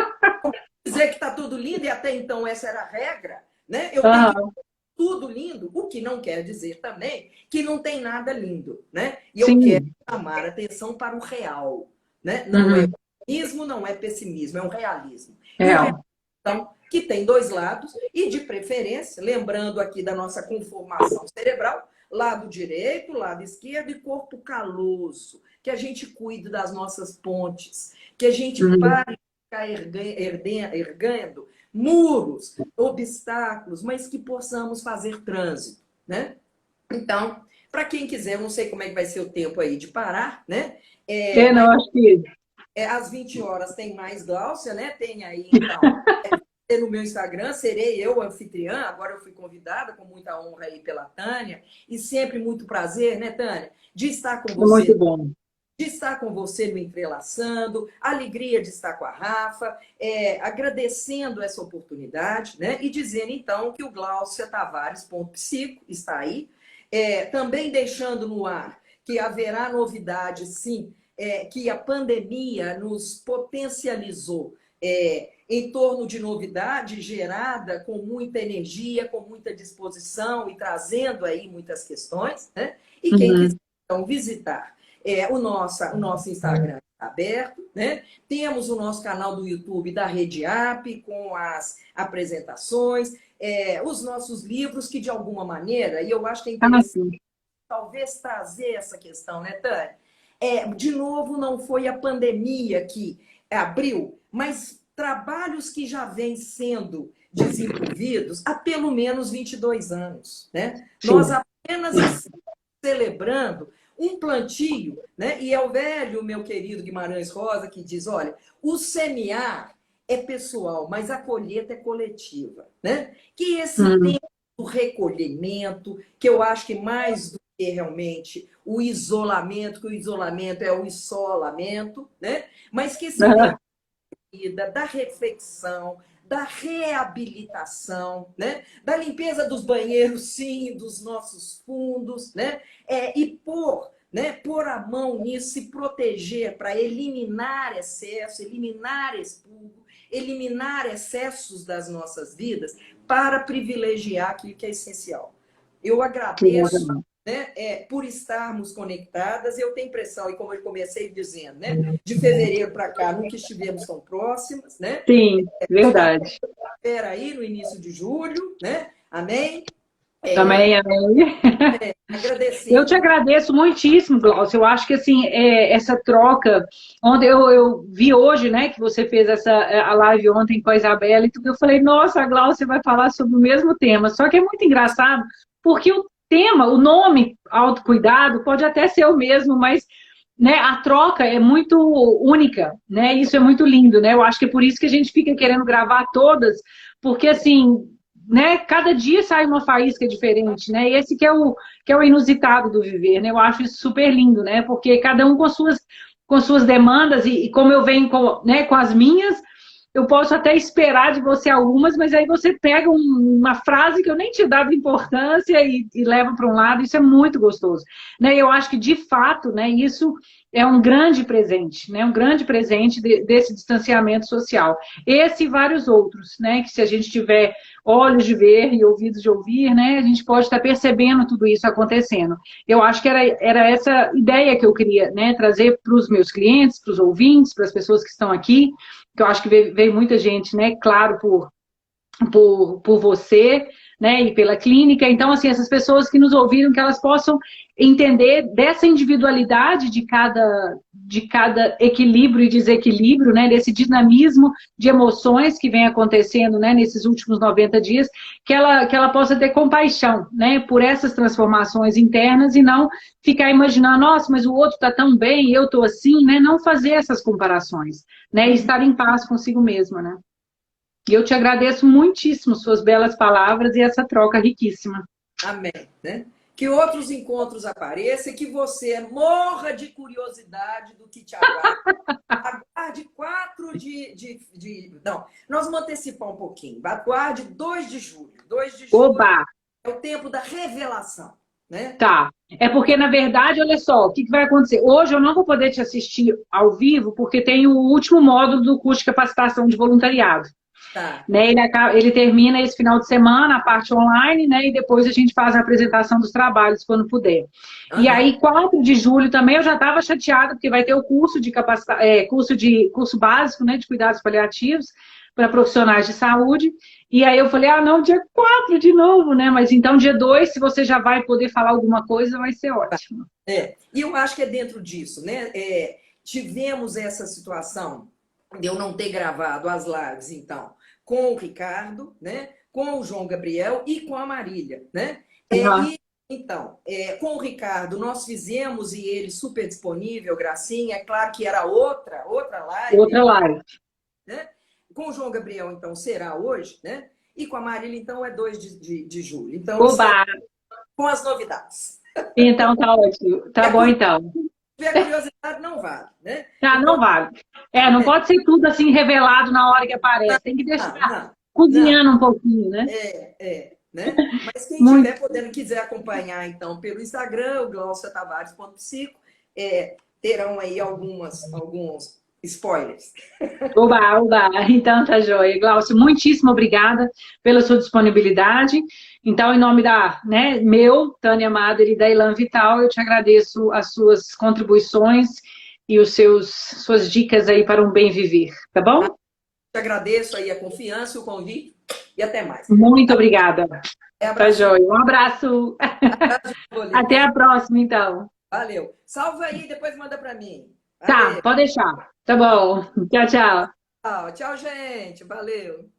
Dizer que está tudo lindo, e até então essa era a regra, né? Eu tenho que tudo lindo, o que não quer dizer também que não tem nada lindo, né? E eu quero chamar a atenção para o real, né? Não é otimismo, não é pessimismo, é um realismo. E o real, então, que tem dois lados, e de preferência, lembrando aqui da nossa conformação cerebral, lado direito, lado esquerdo e corpo caloso, que a gente cuide das nossas pontes, que a gente pare de ficar erguendo muros, obstáculos, mas que possamos fazer trânsito, né? Então, para quem quiser, eu não sei como é que vai ser o tempo aí de parar, né? Não, acho que... às 20 horas tem mais Gláucia, né? Tem aí, então, no meu Instagram, serei eu anfitriã, agora eu fui convidada, com muita honra aí pela Tânia, e sempre muito prazer, né, Tânia? De estar com você. Muito bom. De estar com você no Entrelaçando, alegria de estar com a Rafa, agradecendo essa oportunidade, né? E dizendo, então, que o Gláucia Tavares.psico está aí, também deixando no ar que haverá novidade, sim, que a pandemia nos potencializou em torno de novidade gerada com muita energia, com muita disposição e trazendo aí muitas questões, né? E quem quiser, então, visitar o nosso Instagram está aberto, né? Temos o nosso canal do YouTube da Rede App, com as apresentações, os nossos livros, que de alguma maneira, e eu acho que é interessante, talvez trazer essa questão, né, Tânia? De novo, não foi a pandemia que abriu, mas trabalhos que já vêm sendo desenvolvidos há pelo menos 22 anos, né? Nós apenas estamos celebrando um plantio, né? E é o velho, meu querido Guimarães Rosa, que diz, olha, o semear é pessoal, mas a colheita é coletiva, né? Que esse tempo do recolhimento, que eu acho que mais do que realmente o isolamento, que o isolamento é o isolamento, né? Mas que esse tempo da reflexão, da reabilitação, né? Da limpeza dos banheiros, sim, dos nossos fundos, né? E pôr a mão nisso, se proteger para eliminar excesso, eliminar expurgo, eliminar excessos das nossas vidas para privilegiar aquilo que é essencial. Eu agradeço, né, por estarmos conectadas. Eu tenho impressão, e como eu comecei dizendo, né, de fevereiro para cá nunca estivemos tão próximas, né? Sim, verdade. Espera aí no início de julho, né? Amém? Amém. Agradecendo. Eu te agradeço muitíssimo, Glaucio. Eu acho que assim, essa troca, onde eu vi hoje, né, que você fez a live ontem com a Isabela e tudo, eu falei, nossa, a Glaucia vai falar sobre o mesmo tema. Só que é muito engraçado, porque o tema, o nome autocuidado pode até ser o mesmo, mas, né, a troca é muito única, né? Isso é muito lindo, né? Eu acho que é por isso que a gente fica querendo gravar todas, porque assim, né, cada dia sai uma faísca diferente, né? E esse que é o inusitado do viver, né? Eu acho isso super lindo, né? Porque cada um com suas demandas, e como eu venho com as minhas, eu posso até esperar de você algumas, mas aí você pega uma frase que eu nem tinha dado importância e leva para um lado, isso é muito gostoso. Né? Eu acho que, de fato, né, isso é um grande presente, né? Um grande presente desse distanciamento social. Esse e vários outros, né? Que se a gente tiver olhos de ver e ouvidos de ouvir, né? A gente pode estar percebendo tudo isso acontecendo. Eu acho que era essa ideia que eu queria, né, trazer para os meus clientes, para os ouvintes, para as pessoas que estão aqui, que eu acho que veio muita gente, né, claro, por você, né, e pela clínica. Então, assim, essas pessoas que nos ouviram, que elas possam entender dessa individualidade de cada equilíbrio e desequilíbrio, né, desse dinamismo de emoções que vem acontecendo, né, nesses últimos 90 dias, que ela possa ter compaixão, né, por essas transformações internas e não ficar imaginando, nossa, mas o outro está tão bem, eu estou assim, né, não fazer essas comparações, né, e estar em paz consigo mesma, né. E eu te agradeço muitíssimo suas belas palavras e essa troca riquíssima. Amém, né? Que outros encontros apareçam e que você morra de curiosidade do que te aguarda. Aguarde 4 Não, nós vamos antecipar um pouquinho. Aguarde 2 de julho. 2 de julho Oba! é o tempo da revelação, né? Tá. É porque, na verdade, olha só, o que vai acontecer? Hoje eu não vou poder te assistir ao vivo, porque tem o último módulo do curso de capacitação de voluntariado. Tá. Né, ele termina esse final de semana, a parte online, né? E depois a gente faz a apresentação dos trabalhos quando puder. E aí, 4 de julho também eu já estava chateada, porque vai ter o curso de curso básico, né, de cuidados paliativos para profissionais de saúde. E aí eu falei, ah, não, dia 4 de novo, né? Mas então dia 2, se você já vai poder falar alguma coisa, vai ser ótimo. E eu acho que é dentro disso, né? Tivemos essa situação de eu não ter gravado as lives, então, com o Ricardo, né? Com o João Gabriel e com a Marília, né? Então, com o Ricardo, nós fizemos e ele super disponível, gracinha. É claro que era outra live. Outra live. Né? Com o João Gabriel, então, será hoje, né? E com a Marília, então, é 2 de julho. Então, com as novidades. Então, tá ótimo. Tá bom, então. Se tiver curiosidade, não vale, né? Tá, então, não vale. Não pode ser tudo assim revelado na hora que aparece. Tem que deixar cozinhando um pouquinho, né? Né? Mas quem estiver podendo, quiser acompanhar, então, pelo Instagram, o glauciatavares.psico, terão aí alguns spoilers. Oba, oba. Então tá joia. Glaucio, muitíssimo obrigada pela sua disponibilidade. Então, em nome Tânia Mader e da Elan Vital, eu te agradeço as suas contribuições e suas dicas aí para um bem viver, tá bom? Eu te agradeço aí a confiança, o convite e até mais. Muito obrigada. Tá joia. Um abraço. Até a próxima, então. Valeu. Salva aí, depois manda para mim. Valeu. Tá, pode deixar. Tá bom. Tchau, tchau. Tchau, gente. Valeu.